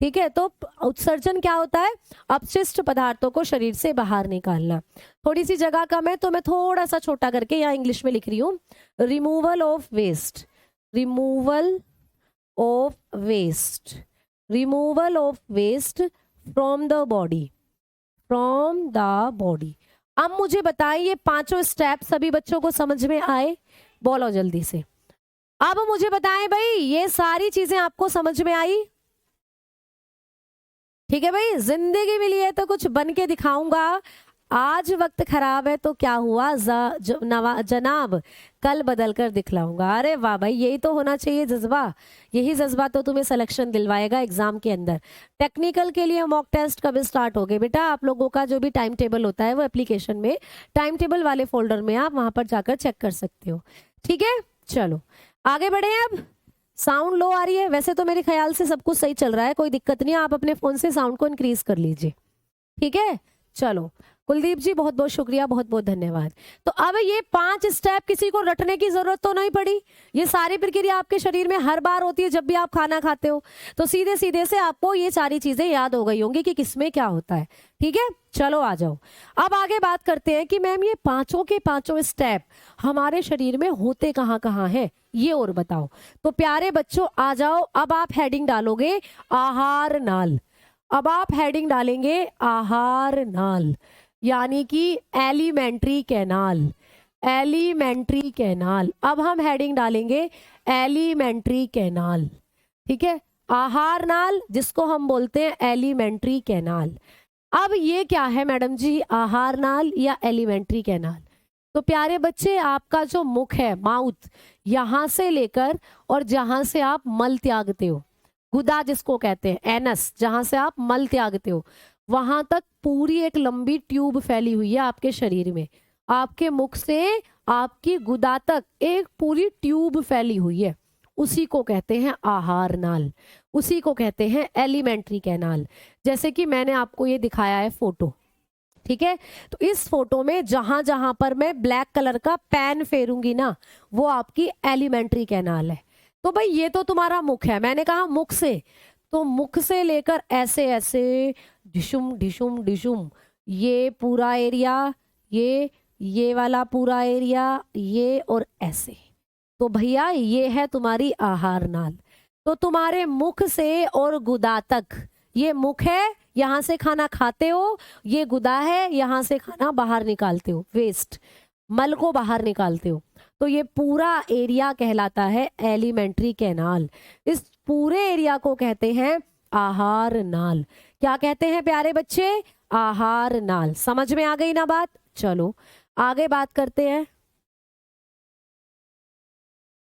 ठीक है, तो उत्सर्जन क्या होता है, अपशिष्ट पदार्थों को शरीर से बाहर निकालना। थोड़ी सी जगह कम है तो मैं थोड़ा सा छोटा करके यहाँ इंग्लिश में लिख रही हूँ, removal of waste, removal of waste, removal of waste from the body, from the body. अब मुझे बताएं ये पांचों स्टेप सभी बच्चों को समझ में आए? बोलो जल्दी से। अब मुझे बताएं भाई ये सारी चीजें आपको समझ में आई? ठीक है भाई, जिंदगी मिली है तो कुछ बन के दिखाऊंगा। आज वक्त खराब है तो क्या हुआ जनाब, कल बदल कर दिखलाऊंगा। अरे वाह भाई, यही तो होना चाहिए जज्बा। यही जज्बा तो तुम्हें सिलेक्शन दिलवाएगा एग्जाम के अंदर। टेक्निकल के लिए मॉक टेस्ट कब स्टार्ट हो गए बेटा? आप लोगों का जो भी टाइम टेबल होता है वो एप्लीकेशन में टाइम टेबल वाले फोल्डर में आप वहां पर जाकर चेक कर सकते हो। ठीक है, चलो आगे बढ़े। अब साउंड लो आ रही है, वैसे तो मेरे ख्याल से सब कुछ सही चल रहा है, कोई दिक्कत नहीं है। आप अपने फोन से साउंड को इंक्रीज कर लीजिए। ठीक है, चलो कुलदीप जी बहुत बहुत शुक्रिया, बहुत बहुत धन्यवाद। तो अब ये 5 स्टेप किसी को रटने की जरूरत तो नहीं पड़ी। ये सारी प्रक्रिया आपके शरीर में हर बार होती है जब भी आप खाना खाते हो, तो सीधे सीधे से आपको ये सारी चीजें याद हो गई होंगी कि किसमें क्या होता है। ठीक है, चलो आ जाओ। अब आगे बात करते हैं कि मैम ये पांचों के पांचों स्टेप हमारे शरीर में होते कहाँ कहाँ है, ये और बताओ। तो प्यारे बच्चों आ जाओ, अब आप हेडिंग डालोगे आहार नाल। अब आप हेडिंग डालेंगे आहार नाल, यानी कि एलिमेंट्री कैनाल। एलिमेंट्री कैनाल, अब हम हेडिंग डालेंगे एलिमेंट्री कैनाल। ठीक है, आहार नाल जिसको हम बोलते हैं एलिमेंट्री कैनाल। अब ये क्या है मैडम जी, आहार नाल या एलिमेंट्री कैनाल? तो प्यारे बच्चे आपका जो मुख है, माउथ, यहां से लेकर और जहां से आप मल त्यागते हो, गुदा जिसको कहते हैं, एनस, जहां से आप मल त्यागते हो, वहां तक पूरी एक लंबी ट्यूब फैली हुई है आपके शरीर में। आपके मुख से आपकी गुदा तक एक पूरी ट्यूब फैली हुई है, उसी को कहते हैं आहार नाल, उसी को कहते हैं एलिमेंट्री कैनाल। जैसे कि मैंने आपको ये दिखाया है फोटो। ठीक है, तो इस फोटो में जहां जहां पर मैं ब्लैक कलर का पेन फेरूंगी ना, वो आपकी एलिमेंट्री कैनाल है। तो भाई ये तो तुम्हारा मुख है, मैंने कहा मुख से, तो मुख से लेकर ऐसे ऐसे डिशुम डिशुम डिशुम, ये पूरा एरिया, ये वाला पूरा एरिया, ये और ऐसे, तो भैया ये है तुम्हारी आहार नाल। तो तुम्हारे मुख से और गुदा तक, ये मुख है, यहां से खाना खाते हो, ये गुदा है, यहां से खाना बाहर निकालते हो, वेस्ट, मल को बाहर निकालते हो, तो ये पूरा एरिया कहलाता है एलिमेंट्री कैनाल। इस पूरे एरिया को कहते हैं आहार नाल। क्या कहते हैं प्यारे बच्चे? आहार नाल। समझ में आ गई ना बात? चलो आगे बात करते हैं।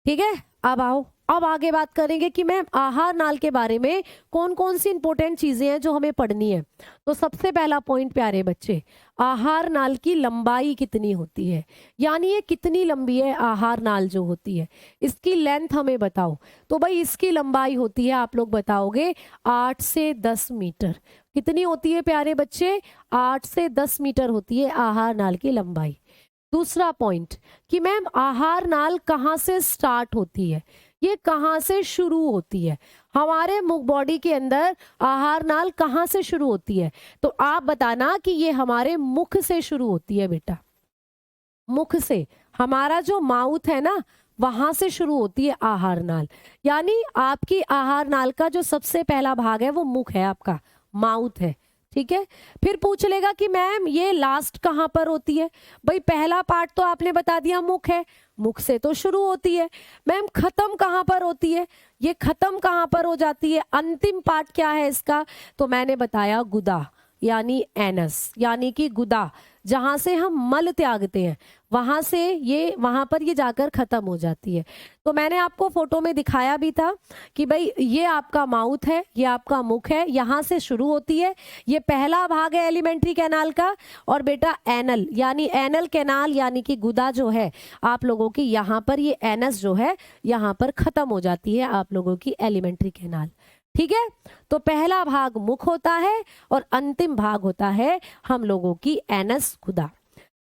ठीक है, अब आओ, अब आगे बात करेंगे कि मैम आहार नाल के बारे में कौन कौन सी इंपॉर्टेंट चीजें हैं जो हमें पढ़नी है। तो सबसे पहला पॉइंट प्यारे बच्चे, आहार नाल की लंबाई कितनी होती है, यानी ये कितनी लंबी है आहार नाल जो होती है, इसकी लेंथ हमें बताओ। तो भाई इसकी लंबाई होती है, आप लोग बताओगे 8 से 10 मीटर। कितनी होती है प्यारे बच्चे? 8 से 10 मीटर होती है आहार नाल की लंबाई। दूसरा पॉइंट कि मैम आहार नाल कहाँ से स्टार्ट होती है, ये कहाँ से शुरू होती है, हमारे मुख बॉडी के अंदर आहार नाल कहाँ से शुरू होती है? तो आप बताना कि ये हमारे मुख से शुरू होती है बेटा, मुख से, हमारा जो माउथ है ना, वहां से शुरू होती है आहार नाल। यानी आपकी आहार नाल का जो सबसे पहला भाग है वो मुख है, आपका माउथ है। ठीक है, फिर पूछ लेगा कि मैम ये लास्ट कहाँ पर होती है। भाई पहला पार्ट तो आपने बता दिया मुख है, मुख से तो शुरू होती है। मैम खत्म कहाँ पर होती है, ये खत्म कहाँ पर हो जाती है, अंतिम पार्ट क्या है इसका? तो मैंने बताया गुदा, यानी एनस, यानी कि गुदा, जहां से हम मल त्यागते हैं, वहां से ये, वहां पर ये जाकर खत्म हो जाती है। तो मैंने आपको फोटो में दिखाया भी था कि भाई ये आपका माउथ है, ये आपका मुख है, यहां से शुरू होती है, ये पहला भाग है एलिमेंट्री कैनाल का। और बेटा एनल, यानी एनल कैनाल, यानी कि गुदा जो है आप लोगों की, यहाँ पर ये एनस जो है यहाँ पर खत्म हो जाती है आप लोगों की एलिमेंट्री कैनाल। ठीक है, तो पहला भाग मुख होता है और अंतिम भाग होता है हम लोगों की एनस गुदा।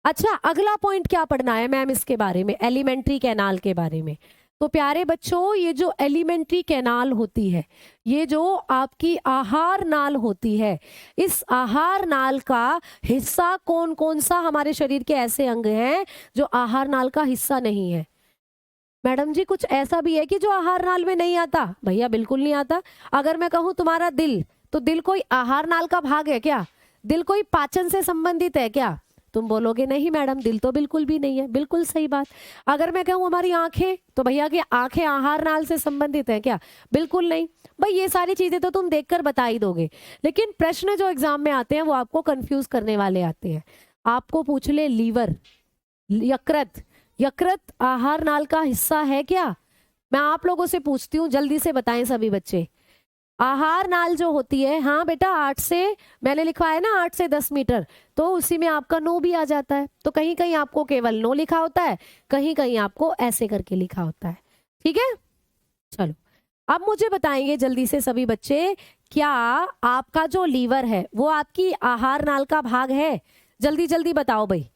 अच्छा, अगला पॉइंट क्या पढ़ना है मैम इसके बारे में, एलिमेंट्री कैनाल के बारे में? तो प्यारे बच्चों ये जो एलिमेंट्री कैनाल होती है, ये जो आपकी आहार नाल होती है, इस आहार नाल का हिस्सा कौन कौन सा हमारे शरीर के ऐसे अंग हैं जो आहार नाल का हिस्सा नहीं है? मैडम जी कुछ ऐसा भी है कि जो आहार नाल में नहीं आता? भैया बिल्कुल नहीं आता। अगर मैं कहूं तुम्हारा दिल, तो दिल कोई आहार नाल का भाग है क्या? दिल कोई पाचन से संबंधित है क्या? तुम बोलोगे नहीं मैडम, दिल तो बिल्कुल भी नहीं है। बिल्कुल सही बात। अगर मैं कहूं हमारी आंखें, तो भैया की आंखें आहार नाल से संबंधित है क्या? बिल्कुल नहीं। भाई ये सारी चीजें तो तुम देखकर बता ही दोगे, लेकिन प्रश्न जो एग्जाम में आते हैं वो आपको कंफ्यूज करने वाले आते हैं। आपको पूछ ले लीवर, यकृत, यकृत आहार नाल का हिस्सा है क्या? मैं आप लोगों से पूछती हूँ, जल्दी से बताएं सभी बच्चे। आहार नाल जो होती है, हाँ बेटा 8 से, मैंने लिखा है ना 8 से 10 मीटर, तो उसी में आपका नो भी आ जाता है। तो कहीं कहीं आपको केवल नो लिखा होता है, कहीं कहीं आपको ऐसे करके लिखा होता है। ठीक है, चलो अब मुझे बताएंगे जल्दी से सभी बच्चे, क्या आपका जो लीवर है वो आपकी आहार नाल का भाग है? जल्दी जल्दी बताओ भाई।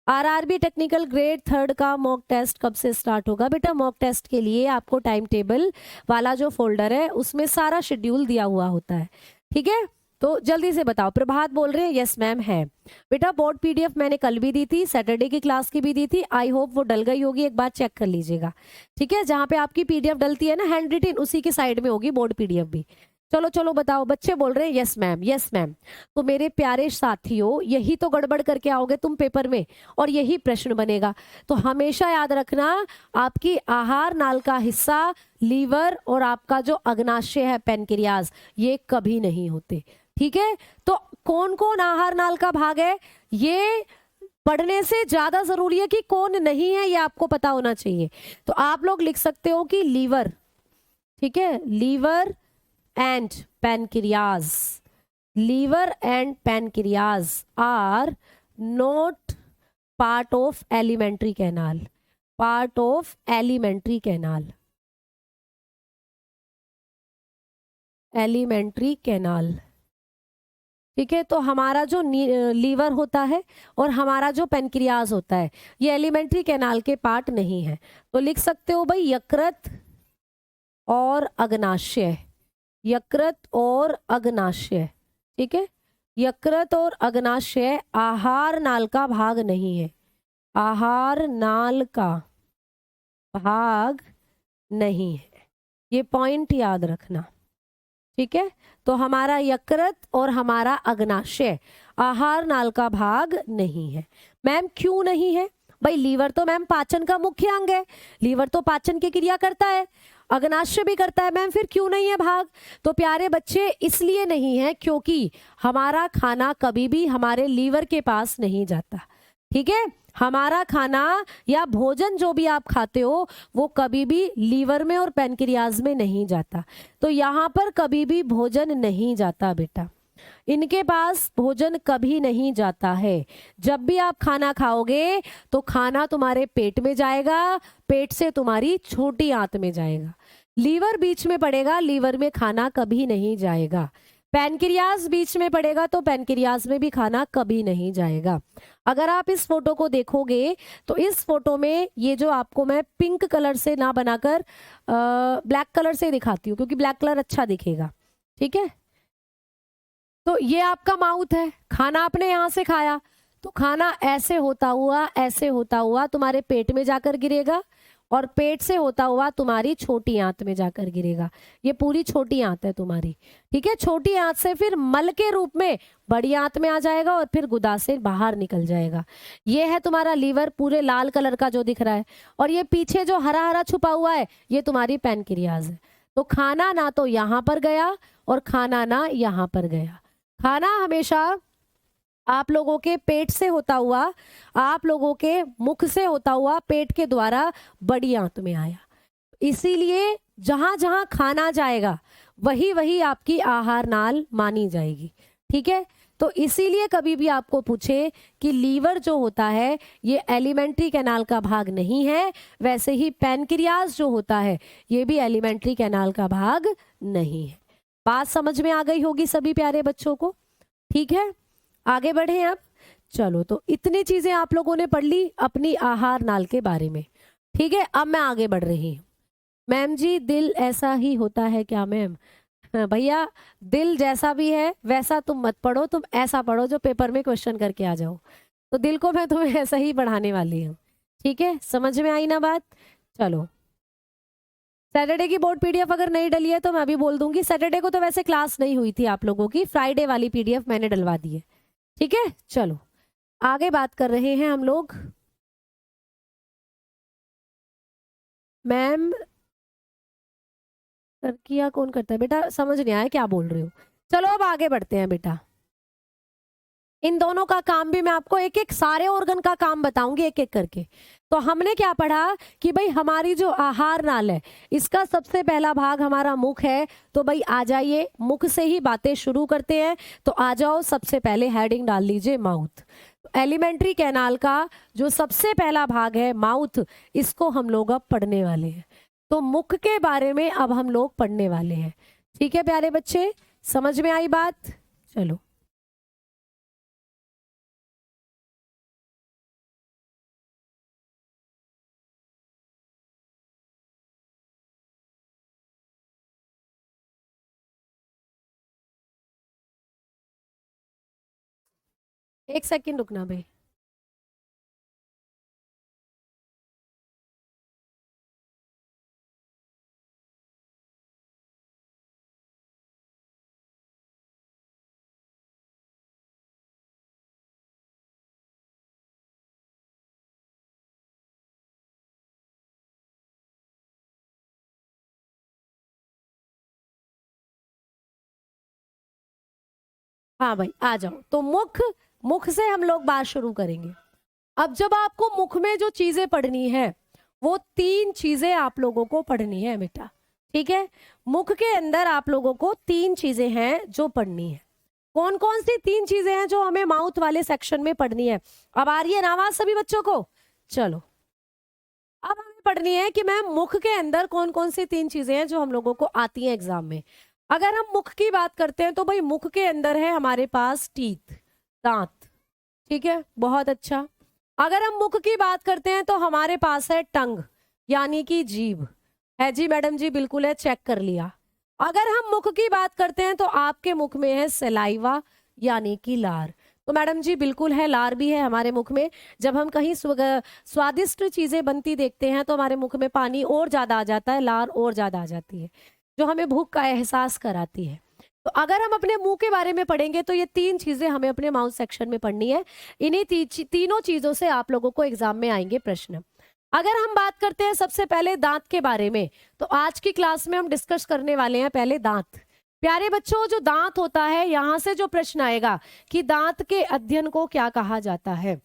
आरआरबी टेक्निकल ग्रेड 3 का मॉक टेस्ट कब से स्टार्ट होगा? बेटा मॉक टेस्ट के लिए आपको टाइम टेबल वाला जो फोल्डर है उसमें सारा शेड्यूल दिया हुआ होता है, ठीक है? तो जल्दी से बताओ। प्रभात बोल रहे हैं यस मैम है। बेटा बोर्ड पीडीएफ मैंने कल भी दी थी, सैटरडे की क्लास की भी दी थी, आई होप वो डल गई होगी, एक बार चेक कर लीजिएगा, ठीक है? जहाँ पे आपकी पीडीएफ डलती है ना हैंड रिटन, उसी के साइड में होगी बोर्ड पीडीएफ भी। चलो चलो बताओ, बच्चे बोल रहे हैं यस मैम यस मैम। तो मेरे प्यारे साथियों, यही तो गड़बड़ करके आओगे तुम पेपर में और यही प्रश्न बनेगा। तो हमेशा याद रखना, आपकी आहार नाल का हिस्सा लीवर और आपका जो अग्नाशय है पेनक्रियाज, ये कभी नहीं होते, ठीक है? तो कौन कौन आहार नाल का भाग है ये पढ़ने से ज्यादा जरूरी है कि कौन नहीं है, ये आपको पता होना चाहिए। तो आप लोग लिख सकते हो कि लीवर, ठीक है, liver and pancreas, liver and pancreas are not part of alimentary canal, part of alimentary canal, alimentary canal, ठीक है? तो हमारा जो लीवर होता है और हमारा जो पेनक्रियाज होता है ये एलिमेंट्री कैनाल के पार्ट नहीं है। तो लिख सकते हो भाई यकृत और अग्नाशय, यकृत और अग्नाशय, ठीक है? यकृत और अग्नाशय आहार नाल का भाग नहीं है, आहार नाल का भाग नहीं है, ये पॉइंट याद रखना, ठीक है? तो हमारा यकृत और हमारा अग्नाशय आहार नाल का भाग नहीं है। मैम क्यों नहीं है? भाई लीवर तो मैम पाचन का मुख्य अंग है, लीवर तो पाचन की क्रिया करता है, अग्नाशय भी करता है मैम, फिर क्यों नहीं है भाग? तो प्यारे बच्चे इसलिए नहीं है क्योंकि हमारा खाना कभी भी हमारे लीवर के पास नहीं जाता, ठीक है? हमारा खाना या भोजन जो भी आप खाते हो वो कभी भी लीवर में और पेनक्रियाज में नहीं जाता। तो यहाँ पर कभी भी भोजन नहीं जाता बेटा, इनके पास भोजन कभी नहीं जाता है। जब भी आप खाना खाओगे तो खाना तुम्हारे पेट में जाएगा, पेट से तुम्हारी छोटी आंत में जाएगा, लीवर बीच में पड़ेगा, लीवर में खाना कभी नहीं जाएगा। पैनक्रियाज बीच में पड़ेगा तो पैनक्रियाज में भी खाना कभी नहीं जाएगा। अगर आप इस फोटो को देखोगे तो इस फोटो में ये जो आपको मैं पिंक कलर से ना बनाकर ब्लैक कलर से दिखाती हूँ क्योंकि ब्लैक कलर अच्छा दिखेगा, ठीक है? तो ये आपका माउथ है, खाना आपने यहाँ से खाया तो खाना ऐसे होता हुआ तुम्हारे पेट में जाकर गिरेगा और पेट से होता हुआ तुम्हारी छोटी आंत में जाकर गिरेगा। ये पूरी छोटी आंत है तुम्हारी, ठीक है? छोटी आंत से फिर मल के रूप में बड़ी आंत में आ जाएगा और फिर गुदा से बाहर निकल जाएगा। ये है तुम्हारा लीवर, पूरे लाल कलर का जो दिख रहा है, और ये पीछे जो हरा हरा छुपा हुआ है ये तुम्हारी पैनक्रियाज है। तो खाना ना तो यहाँ पर गया और खाना ना यहाँ पर गया, खाना हमेशा आप लोगों के पेट से होता हुआ, आप लोगों के मुख से होता हुआ पेट के द्वारा बड़ी आंत में आया। इसीलिए जहां जहां खाना जाएगा वही वही आपकी आहार नाल मानी जाएगी, ठीक है? तो इसीलिए कभी भी आपको पूछे कि लीवर जो होता है ये एलिमेंट्री कैनाल का भाग नहीं है, वैसे ही पैनक्रियाज जो होता है ये भी एलिमेंट्री कैनाल का भाग नहीं है। बात समझ में आ गई होगी सभी प्यारे बच्चों को, ठीक है? आगे बढ़े अब। चलो, तो इतनी चीजें आप लोगों ने पढ़ ली अपनी आहार नाल के बारे में, ठीक है? अब मैं आगे बढ़ रही हूँ। मैम जी दिल ऐसा ही होता है क्या? मैम भैया दिल जैसा भी है वैसा तुम मत पढ़ो, तुम ऐसा पढ़ो जो पेपर में क्वेश्चन करके आ जाओ। तो दिल को मैं तुम्हें ऐसा ही पढ़ाने वाली हूँ, ठीक है? समझ में आई ना बात? चलो, सैटरडे की बोर्ड पीडीएफ अगर नहीं डली है तो मैं अभी बोल दूंगी। सैटरडे को तो वैसे क्लास नहीं हुई थी आप लोगों की, फ्राइडे वाली पीडीएफ मैंने डलवा दी है, ठीक है? चलो आगे बात कर रहे हैं हम लोग। मैम किया कौन करता है बेटा? समझ नहीं आया क्या बोल रहे हो। चलो अब आगे बढ़ते हैं बेटा। इन दोनों का काम भी मैं आपको एक एक सारे ऑर्गन का काम बताऊंगी एक एक करके। तो हमने क्या पढ़ा कि भाई हमारी जो आहार नाल है इसका सबसे पहला भाग हमारा मुख है। तो भाई आ जाइए, मुख से ही बातें शुरू करते हैं। तो आ जाओ, सबसे पहले हेडिंग डाल लीजिए माउथ। एलिमेंट्री कैनाल का जो सबसे पहला भाग है माउथ, इसको हम लोग अब पढ़ने वाले हैं। तो मुख के बारे में अब हम लोग पढ़ने वाले हैं, ठीक है प्यारे बच्चे? समझ में आई बात? चलो एक सेकंड रुकना भाई। हाँ भाई आ जाओ। तो मुख, मुख से हम लोग बात शुरू करेंगे। अब जब आपको मुख में जो चीजें पढ़नी है वो 3 चीजें आप लोगों को पढ़नी है बेटा, ठीक है। मुख के अंदर आप लोगों को 3 चीजें हैं जो पढ़नी है। कौन कौन सी 3 चीजें हैं जो हमें माउथ वाले सेक्शन में पढ़नी है? अब आ रही है ना आवाज सभी बच्चों को? चलो अब हमें पढ़नी है कि मैम मुख के अंदर कौन कौन सी 3 चीजें हैं जो हम लोगों को आती हैं एग्जाम में। अगर हम मुख की बात करते हैं तो भाई मुख के अंदर है हमारे पास टीथ, दांत, ठीक है, बहुत अच्छा। अगर हम मुख की बात करते हैं तो हमारे पास है टंग यानी कि जीभ, है जी मैडम जी? बिल्कुल है, चेक कर लिया। अगर हम मुख की बात करते हैं तो आपके मुख में है सलाइवा यानी कि लार। तो मैडम जी बिल्कुल है, लार भी है हमारे मुख में। जब हम कहीं स्वादिष्ट चीजें बनती देखते हैं तो हमारे मुख में पानी और ज्यादा आ जाता है, लार और ज्यादा आ जाती है, जो हमें भूख का एहसास कराती है। तो अगर हम अपने मुंह के बारे में पढ़ेंगे तो ये 3 चीजें हमें अपने माउथ सेक्शन में पढ़नी है। इन्हीं तीनों चीजों से आप लोगों को एग्जाम में आएंगे प्रश्न। अगर हम बात करते हैं सबसे पहले दांत के बारे में, तो आज की क्लास में हम डिस्कस करने वाले हैं पहले दांत। प्यारे बच्चों, जो दांत होता है यहां से जो प्रश्न आएगा कि दांत के अध्ययन को क्या कहा जाता है,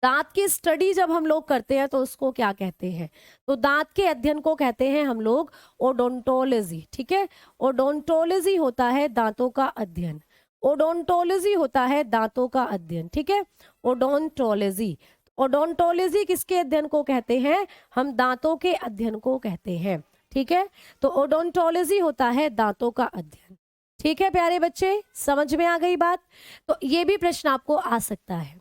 दांत की स्टडी जब हम लोग करते हैं तो उसको क्या कहते हैं? तो दांत के अध्ययन को कहते हैं हम लोग ओडोंटोलॉजी, ठीक है। ओडोंटोलॉजी होता है दांतों का अध्ययन, ओडोंटोलॉजी होता है दांतों का अध्ययन, ठीक है। ओडोंटोलॉजी, ओडोंटोलॉजी किसके अध्ययन को कहते हैं? हम दांतों के अध्ययन को कहते हैं, ठीक है। तो ओडोंटोलॉजी होता है दांतों का अध्ययन, ठीक है प्यारे बच्चे, समझ में आ गई बात? तो ये भी प्रश्न आपको आ सकता है।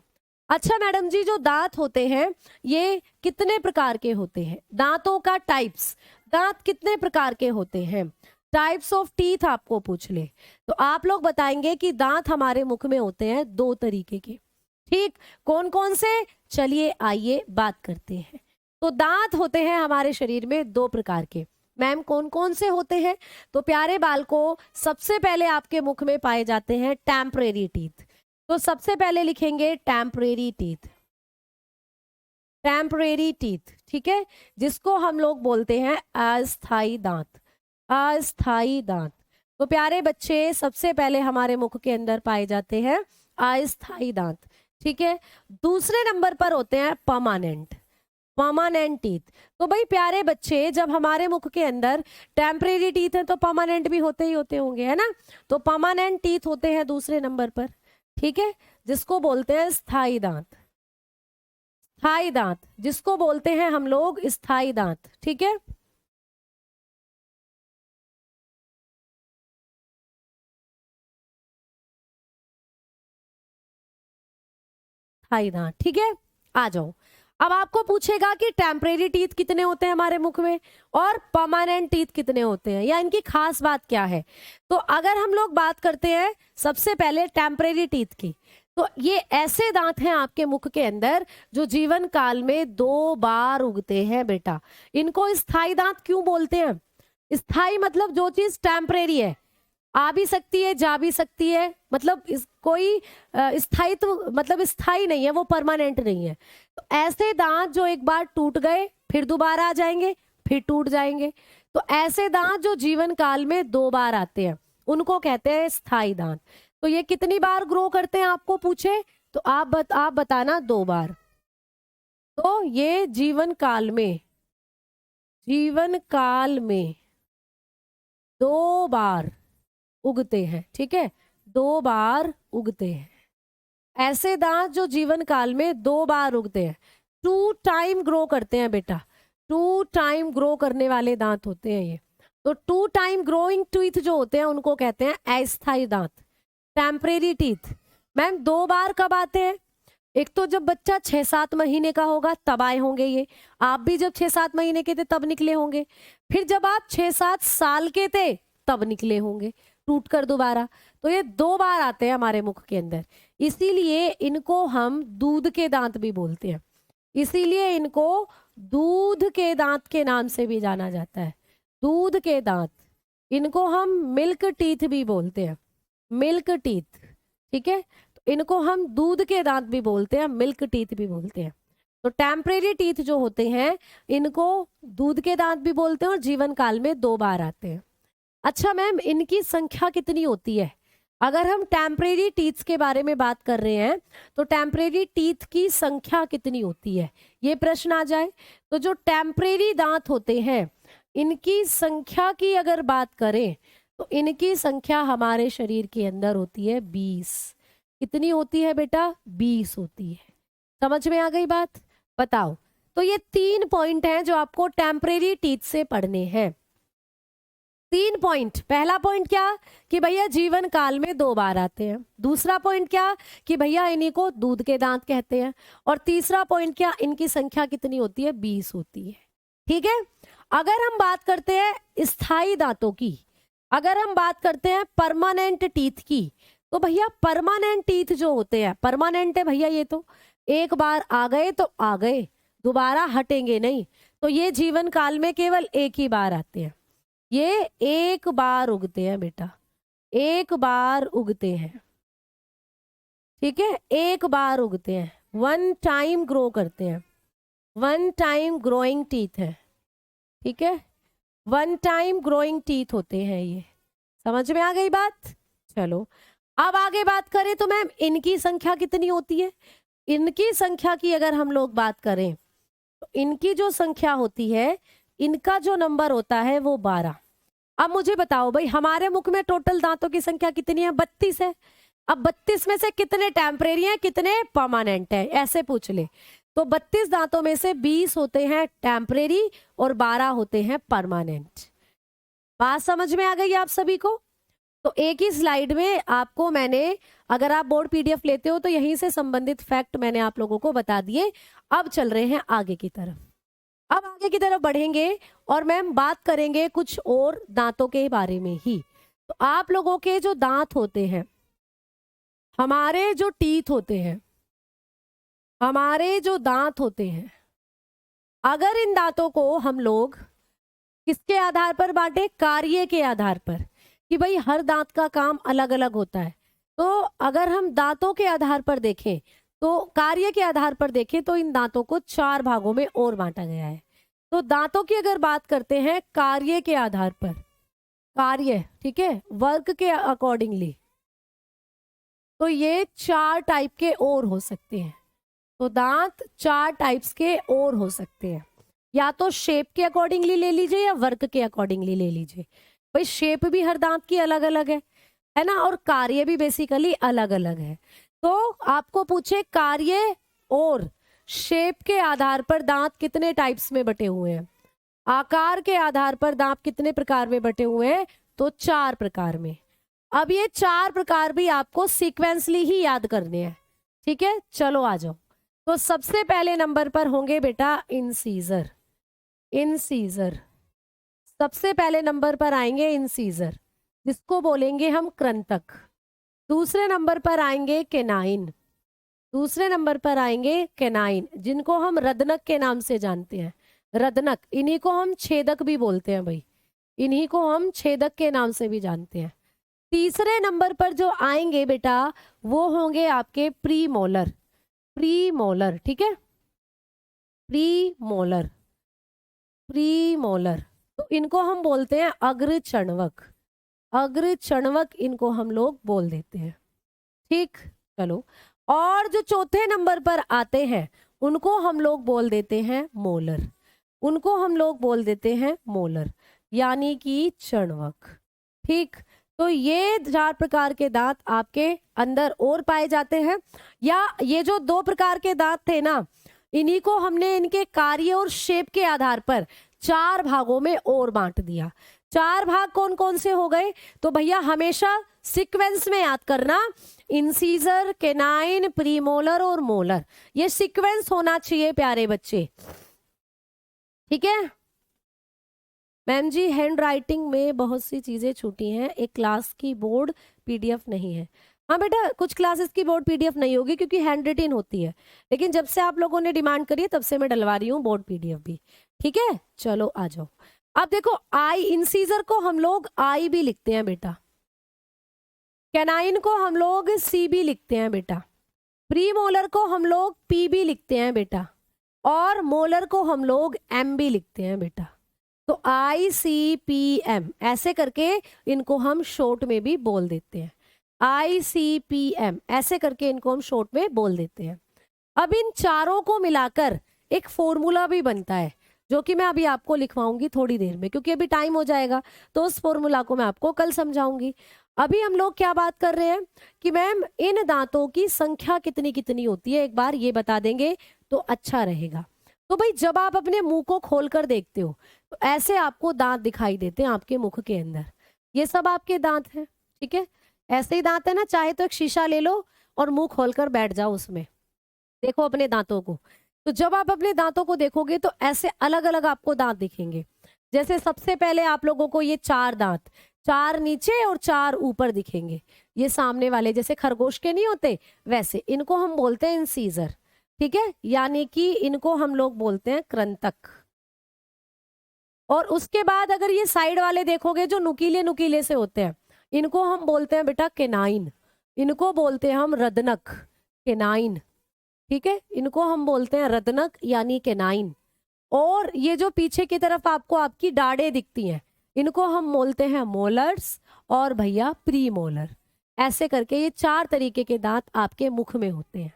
अच्छा मैडम जी, जो दांत होते हैं ये कितने प्रकार के होते हैं? दांतों का टाइप्स, दांत कितने प्रकार के होते हैं? टाइप्स ऑफ टीथ आपको पूछ ले तो आप लोग बताएंगे कि दांत हमारे मुख में होते हैं 2 तरीके के, ठीक। कौन कौन से? चलिए आइए बात करते हैं। तो दांत होते हैं हमारे शरीर में 2 प्रकार के। मैम कौन कौन से होते हैं? तो प्यारे बालकों, सबसे पहले आपके मुख में पाए जाते हैं टेम्परेरी टीथ। तो सबसे पहले लिखेंगे टेम्परेरी टीथ, टेम्परेरी टीथ, ठीक है, जिसको हम लोग बोलते हैं अस्थाई दांत, अस्थाई दांत। तो प्यारे बच्चे, सबसे पहले हमारे मुख के अंदर पाए जाते हैं अस्थाई दांत, ठीक है। दूसरे नंबर पर होते हैं परमानेंट, परमानेंट टीथ। तो भाई प्यारे बच्चे, जब हमारे मुख के अंदर टेम्परेरी टीथ है तो परमानेंट भी होते ही होते होंगे, है ना। तो परमानेंट टीथ होते हैं दूसरे नंबर पर, ठीक है, जिसको बोलते हैं स्थाई दांत, स्थाई दांत, जिसको बोलते हैं हम लोग स्थाई दांत, ठीक है। स्थाई दांत, ठीक है। आ जाओ, अब आपको पूछेगा कि टेम्परेरी टीथ कितने होते हैं हमारे मुख में और परमानेंट टीथ कितने होते हैं, या इनकी खास बात क्या है। तो अगर हम लोग बात करते हैं सबसे पहले टेम्परेरी टीथ की, तो ये ऐसे दांत हैं आपके मुख के अंदर जो जीवन काल में 2 बार उगते हैं बेटा। इनको स्थाई दांत क्यों बोलते हैं? स्थाई मतलब जो चीज टेम्परेरी है, आ भी सकती है जा भी सकती है, मतलब कोई स्थायित्व मतलब स्थाई नहीं है, वो परमानेंट नहीं है। तो ऐसे दांत जो एक बार टूट गए फिर दोबारा आ जाएंगे, फिर टूट जाएंगे, तो ऐसे दांत जो जीवन काल में 2 बार आते हैं उनको कहते हैं स्थाई दांत। तो ये कितनी बार ग्रो करते हैं आपको पूछे तो आप बताना 2 बार। तो ये जीवन काल में, जीवन काल में 2 बार उगते हैं, ठीक है, 2 बार उगते हैं। ऐसे दांत जो जीवन काल में 2 बार उगते हैं, 2 टाइम ग्रो करते हैं बेटा, 2 टाइम ग्रो करने वाले दांत होते हैं ये। तो 2 टाइम ग्रोइंग टीथ जो होते हैं उनको कहते हैं अस्थाई दांत, टेम्परेरी टीथ। मैम 2 बार कब आते हैं? एक तो जब बच्चा 6-7 महीने का होगा तब आए होंगे ये, आप भी जब 6-7 महीने के थे तब निकले होंगे, फिर जब आप 6-7 साल के थे तब निकले होंगे। टूट कर दोबारा, तो ये 2 बार आते हैं हमारे मुख के अंदर, इसीलिए इनको हम दूध के दांत भी बोलते हैं। इसीलिए इनको दूध के दांत के नाम से भी जाना जाता है, दूध के दांत। इनको हम मिल्क टीथ भी बोलते हैं, मिल्क टीथ, ठीक है। तो इनको हम दूध के दांत भी बोलते हैं, मिल्क टीथ भी बोलते हैं। तो टेम्परेरी टीथ जो होते हैं इनको दूध के दांत भी बोलते हैं और जीवन काल में 2 बार आते हैं। अच्छा मैम, इनकी संख्या कितनी होती है? अगर हम टेम्परेरी टीथ्स के बारे में बात कर रहे हैं तो टेम्परेरी टीथ की संख्या कितनी होती है, ये प्रश्न आ जाए तो जो टेम्परेरी दांत होते हैं इनकी संख्या की अगर बात करें तो इनकी संख्या हमारे शरीर के अंदर होती है 20। कितनी होती है बेटा? 20 होती है। समझ में आ गई बात? बताओ। तो ये 3 पॉइंट हैं जो आपको टेम्परेरी टीथ से पढ़ने हैं। 3 पॉइंट। पहला पॉइंट क्या कि भैया जीवन काल में 2 बार आते हैं। दूसरा पॉइंट क्या कि भैया इन्हीं को दूध के दांत कहते हैं। और तीसरा पॉइंट क्या, इनकी संख्या कितनी होती है? 20 होती है। ठीक है। अगर हम बात करते हैं स्थायी दांतों की, अगर हम बात करते हैं परमानेंट टीथ की, तो भैया परमानेंट टीथ जो होते हैं, परमानेंट है भैया, ये तो एक बार आ गए तो आ गए, दोबारा हटेंगे नहीं। तो ये जीवन काल में केवल एक ही बार आते हैं। ये एक बार उगते हैं बेटा, एक बार उगते हैं। ठीक है, एक बार उगते हैं, 1 टाइम ग्रो करते हैं, 1 टाइम ग्रोइंग टीथ है। ठीक है, 1 टाइम ग्रोइंग टीथ होते हैं ये। समझ में आ गई बात? चलो अब आगे बात करें तो मैम इनकी संख्या कितनी होती है? इनकी संख्या की अगर हम लोग बात करें तो इनकी जो संख्या होती है, इनका जो नंबर होता है वो 12। अब मुझे बताओ भाई, हमारे मुख में टोटल दांतों की संख्या कितनी है? 32 है। अब 32 में से कितने टेम्परेरी हैं, कितने परमानेंट है, ऐसे पूछ ले तो 32 दांतों में से 20 होते हैं टेम्परेरी और 12 होते हैं परमानेंट। बात समझ में आ गई आप सभी को? तो एक ही स्लाइड में आपको मैंने, अगर आप बोर्ड पीडीएफ लेते हो तो यहीं से संबंधित फैक्ट मैंने आप लोगों को बता दिए। अब चल रहे हैं आगे की तरफ। अब आगे की तरफ बढ़ेंगे और मैम बात करेंगे कुछ और दांतों के बारे में ही। तो आप लोगों के जो दांत होते हैं, हमारे जो टीथ होते हैं, हमारे जो दांत होते हैं, अगर इन दांतों को हम लोग किसके आधार पर बांटे? कार्य के आधार पर, कि भाई हर दांत का काम अलग अलग होता है। तो अगर हम दांतों के आधार पर देखें, तो कार्य के आधार पर देखें तो इन दांतों को 4 भागों में और बांटा गया है। तो दांतों की अगर बात करते हैं कार्य के आधार पर, कार्य, ठीक है, वर्क के अकॉर्डिंगली, तो ये 4 टाइप के और हो सकते हैं। तो दांत 4 टाइप्स के और हो सकते हैं, या तो शेप के अकॉर्डिंगली ले लीजिए या वर्क के अकॉर्डिंगली ले लीजिए। भाई शेप भी हर दांत की अलग अलग है ना, और कार्य भी बेसिकली अलग अलग है। तो आपको पूछे कार्य और शेप के आधार पर दांत कितने टाइप्स में बटे हुए हैं, आकार के आधार पर दांत कितने प्रकार में बटे हुए हैं, तो 4 प्रकार में। अब ये 4 प्रकार भी आपको सीक्वेंसली ही याद करने हैं। ठीक है, चलो आ जाओ। तो सबसे पहले नंबर पर होंगे बेटा इंसीजर। इंसीजर सबसे पहले नंबर पर आएंगे, इंसीजर जिसको बोलेंगे हम कृंतक। दूसरे नंबर पर आएंगे केनाइन। दूसरे नंबर पर आएंगे केनाइन, जिनको हम रदनक के नाम से जानते हैं। रदनक, इन्हीं को हम छेदक भी बोलते हैं भाई, इन्हीं को हम छेदक के नाम से भी जानते हैं। तीसरे नंबर पर जो आएंगे बेटा वो होंगे आपके प्रीमोलर। प्रीमोलर, ठीक है, प्रीमोलर, प्रीमोलर, तो इनको हम बोलते हैं अग्रचणवक। अग्रचणवक इनको हम लोग बोल देते हैं। ठीक, चलो। और जो चौथे नंबर पर आते हैं उनको हम लोग बोल देते हैं मोलर। उनको हम लोग बोल देते हैं मोलर, यानी कि चणवक। ठीक, तो ये 4 प्रकार के दांत आपके अंदर और पाए जाते हैं। या ये जो 2 प्रकार के दांत थे ना, इन्हीं को हमने इनके कार्य और शेप के आधार पर 4 भागों में और बांट दिया। 4 भाग कौन कौन से हो गए? तो भैया हमेशा सीक्वेंस में याद करना, इंसीजर, केनाइन, प्रीमोलर और मोलर, ये सीक्वेंस होना चाहिए प्यारे बच्चे। ठीक है, मैम जी हैंड राइटिंग में बहुत सी चीज़ें छूटी हैं, एक क्लास की बोर्ड पीडीएफ नहीं है। हाँ बेटा, कुछ क्लासेस की बोर्ड पीडीएफ नहीं होगी क्योंकि हैंड रिटन होती है, लेकिन जब से आप लोगों ने डिमांड करी है तब से मैं डलवा रही हूँ बोर्ड पीडीएफ भी। ठीक है, चलो आ जाओ। अब देखो, आई इंसीजर को हम लोग आई भी लिखते हैं बेटा, कैनाइन को हम लोग सी भी लिखते हैं बेटा, प्री मोलर को हम लोग पी भी लिखते हैं बेटा, और मोलर को हम लोग एम भी लिखते हैं बेटा। तो आई सी पी एम ऐसे करके इनको हम शॉर्ट में भी बोल देते हैं। आई सी पी एम ऐसे करके इनको हम शॉर्ट में बोल देते हैं। अब इन चारों को मिलाकर एक फॉर्मूला भी बनता है, जो कि मैं अभी आपको लिखवाऊंगी थोड़ी देर में, क्योंकि अभी टाइम हो जाएगा, तो उस फॉर्मूला को मैं आपको कल समझाऊंगी। अभी हम लोग क्या बात कर रहे हैं कि मैम इन दांतों की संख्या कितनी कितनी होती है, एक बार ये बता देंगे तो अच्छा रहेगा। तो भाई जब आप अपने मुंह को खोलकर देखते हो तो ऐसे आपको दांत दिखाई देते हैं आपके मुख के अंदर। ये सब आपके दांत हैं, ठीक है, ऐसे ही दांत है ना। चाहे तो एक शीशा ले लो और मुंह खोलकर बैठ जाओ, उसमें देखो अपने दांतों को। तो जब आप अपने दांतों को देखोगे तो ऐसे अलग अलग आपको दांत दिखेंगे। जैसे सबसे पहले आप लोगों को ये 4 दांत, 4 नीचे और 4 ऊपर दिखेंगे। ये सामने वाले जैसे खरगोश के नहीं होते, वैसे इनको हम बोलते हैं इंसीजर। ठीक है, यानी कि इनको हम लोग बोलते हैं कृंतक। और उसके बाद अगर ये साइड वाले देखोगे जो नुकीले नुकीले से होते हैं, इनको हम बोलते हैं बेटा केनाइन। इनको बोलते हैं हम रदनक, केनाइन। ठीक है, इनको हम बोलते हैं रदनक यानी केनाइन। और ये जो पीछे की तरफ आपको आपकी डाढ़ें दिखती हैं, इनको हम बोलते हैं मोलर्स और भैया प्री मोलर। ऐसे करके ये 4 तरीके के दांत आपके मुख में होते हैं।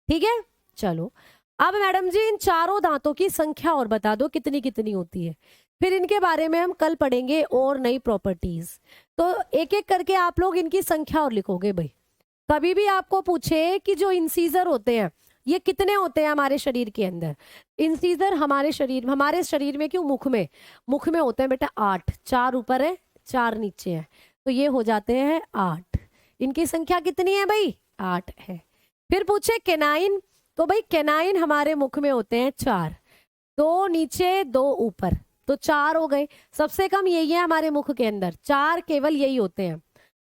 ठीक है, चलो अब मैडम जी इन चारों दांतों की संख्या और बता दो कितनी कितनी होती है, फिर इनके बारे में हम कल पढ़ेंगे और नई प्रॉपर्टीज। तो एक एक करके आप लोग इनकी संख्या और लिखोगे भाई। कभी भी आपको पूछे कि जो इंसीजर होते हैं ये कितने होते हैं हमारे शरीर के अंदर, इंसीजर हमारे शरीर में क्यों, मुख में होते हैं बेटा 8। 4 ऊपर है, 4 नीचे है, तो ये हो जाते हैं 8। इनकी संख्या कितनी है भाई, 8 है। फिर पूछे केनाइन, तो भाई केनाइन हमारे मुख में होते हैं 4, 2 नीचे 2 ऊपर, तो 4 हो गए। सबसे कम यही है हमारे मुख के अंदर, 4 केवल यही होते हैं।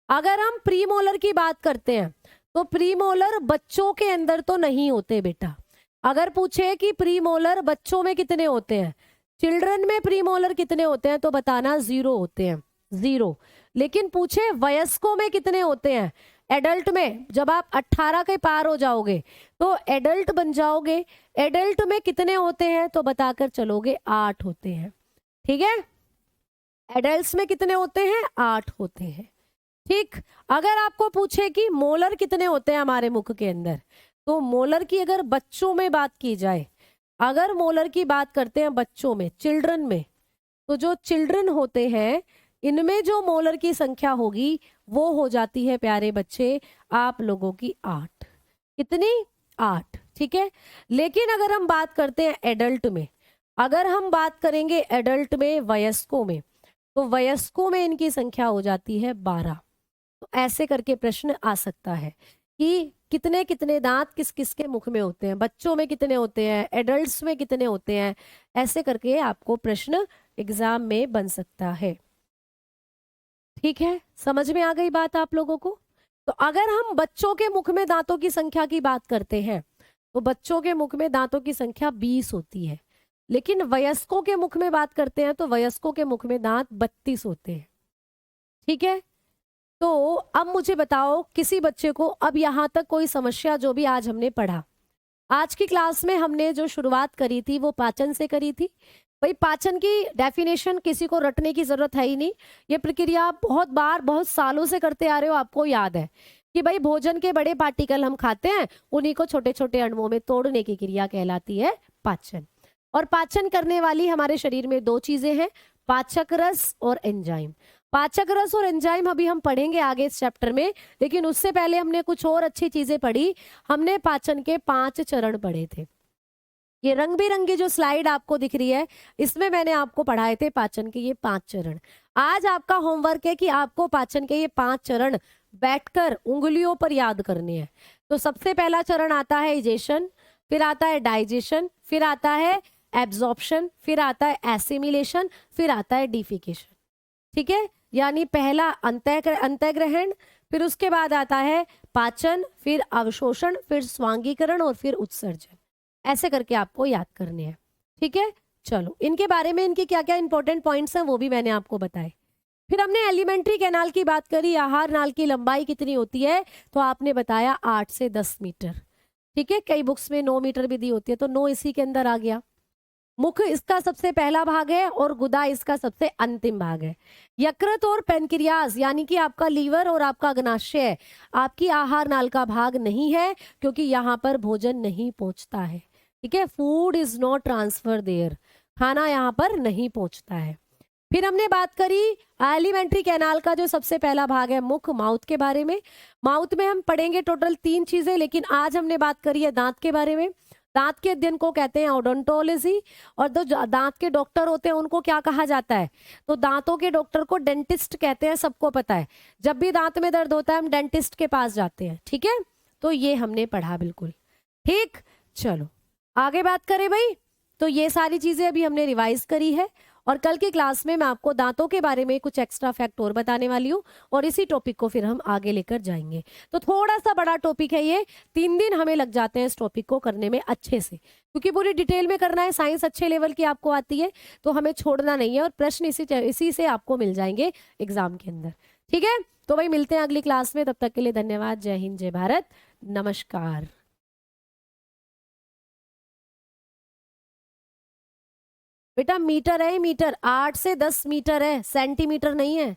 अगर हम प्रीमोलर की बात करते हैं तो प्रीमोलर बच्चों के अंदर तो नहीं होते बेटा। अगर पूछे कि प्रीमोलर बच्चों में कितने होते हैं, चिल्ड्रन में प्रीमोलर कितने होते हैं, तो बताना 0 होते हैं, 0। लेकिन पूछे वयस्कों में कितने होते हैं, एडल्ट में, जब आप 18 के पार हो जाओगे तो एडल्ट बन जाओगे, एडल्ट में कितने होते हैं तो बताकर चलोगे 8 होते हैं। ठीक है, एडल्ट्स में कितने होते हैं, 8 होते हैं। ठीक, अगर आपको पूछे कि मोलर कितने होते हैं हमारे मुख के अंदर, तो मोलर की अगर बच्चों में बात की जाए, अगर मोलर की बात करते हैं बच्चों में, चिल्ड्रन में, तो जो चिल्ड्रन होते हैं इनमें जो मोलर की संख्या होगी वो हो जाती है प्यारे बच्चे आप लोगों की 8। कितनी, 8। ठीक है, लेकिन अगर हम बात करते हैं एडल्ट में, अगर हम बात करेंगे एडल्ट में, वयस्कों में, तो वयस्कों में इनकी संख्या हो जाती है 12। तो ऐसे करके प्रश्न आ सकता है कि कितने कितने दांत किस किस के मुख में होते हैं, बच्चों में कितने होते हैं, एडल्ट्स में कितने होते हैं, ऐसे करके आपको प्रश्न एग्जाम में बन सकता है। ठीक है, समझ में आ गई बात आप लोगों को। तो अगर हम बच्चों के मुख में दांतों की संख्या की बात करते हैं तो बच्चों के मुख में दांतों की संख्या 20 होती है, लेकिन वयस्कों के मुख में बात करते हैं तो वयस्कों के मुख में दांत 32 होते हैं। ठीक है, तो अब मुझे बताओ किसी बच्चे को अब यहां तक कोई समस्या, जो भी आज हमने पढ़ा, आज की क्लास में हमने जो शुरुआत करी थी वो पाचन से करी थी। भाई पाचन की डेफिनेशन किसी को रटने की जरूरत है ही नहीं, ये प्रक्रिया आप बहुत बार बहुत सालों से करते आ रहे हो। आपको याद है कि भाई भोजन के बड़े पार्टिकल हम खाते हैं, उन्हीं को छोटे छोटे अणुओं में तोड़ने की क्रिया कहलाती है पाचन। और पाचन करने वाली हमारे शरीर में 2 चीजें हैं, पाचक रस और एंजाइम। पाचक रस और एंजाइम अभी हम पढ़ेंगे आगे इस चैप्टर में, लेकिन उससे पहले हमने कुछ और अच्छी चीजें पढ़ी। हमने पाचन के 5 चरण पढ़े थे। ये रंग बिरंगी जो स्लाइड आपको दिख रही है, इसमें मैंने आपको पढ़ाए थे पाचन के ये 5 चरण। आज आपका होमवर्क है कि आपको पाचन के ये 5 चरण बैठकर उंगलियों पर याद करने हैं। तो सबसे पहला चरण आता है इजेशन, फिर आता है डाइजेशन, फिर आता है एब्जॉर्प्शन, फिर आता है एसिमिलेशन, फिर आता है डिफिकेशन। ठीक है, यानी पहला अंतःग्रहण, फिर उसके बाद आता है पाचन, फिर अवशोषण, फिर स्वांगीकरण और फिर उत्सर्जन। ऐसे करके आपको याद करने हैं। ठीक है, चलो इनके बारे में, इनके क्या क्या इंपॉर्टेंट पॉइंट्स हैं वो भी मैंने आपको बताए। फिर हमने एलिमेंट्री कैनाल की बात करी, आहार नाल की लंबाई कितनी होती है, तो आपने बताया 8 से 10 मीटर। ठीक है, कई बुक्स में 9 मीटर भी दी होती है, तो 9 इसी के अंदर आ गया। मुख इसका सबसे पहला भाग है और गुदा इसका सबसे अंतिम भाग है। यकृत और पेनक्रियाज यानी कि आपका लीवर और आपका अग्नाशय आपकी आहार नाल का भाग नहीं है, क्योंकि यहाँ पर भोजन नहीं पहुंचता है। ठीक है, food is not transfer there, खाना यहाँ पर नहीं पहुंचता है। फिर हमने बात करी एलिमेंट्री कैनाल का जो सबसे पहला भाग है मुख, माउथ के बारे में। माउथ में हम पढ़ेंगे टोटल 3 चीजें, लेकिन आज हमने बात करी है दांत के बारे में। दांत के अध्ययन को कहते हैं ओडोंटोलॉजी, और जो दांत के डॉक्टर होते हैं उनको क्या कहा जाता है, तो दांतों के डॉक्टर को डेंटिस्ट कहते हैं, सबको पता है। जब भी दांत में दर्द होता है हम डेंटिस्ट के पास जाते हैं। ठीक है, तो ये हमने पढ़ा बिल्कुल ठीक। चलो आगे बात करें भाई, तो ये सारी चीजें अभी हमने रिवाइज करी है, और कल की क्लास में मैं आपको दांतों के बारे में कुछ एक्स्ट्रा फैक्ट और बताने वाली हूँ, और इसी टॉपिक को फिर हम आगे लेकर जाएंगे। तो थोड़ा सा बड़ा टॉपिक है ये, 3 दिन हमें लग जाते हैं इस टॉपिक को करने में अच्छे से, क्योंकि पूरी डिटेल में करना है। साइंस अच्छे लेवल की आपको आती है तो हमें छोड़ना नहीं है, और प्रश्न इसी से आपको मिल जाएंगे एग्जाम के अंदर। ठीक है, तो भाई मिलते हैं अगली क्लास में, तब तक के लिए धन्यवाद। जय हिंद, जय भारत, नमस्कार। बेटा मीटर है, मीटर 8 से 10 मीटर है, सेंटीमीटर नहीं है।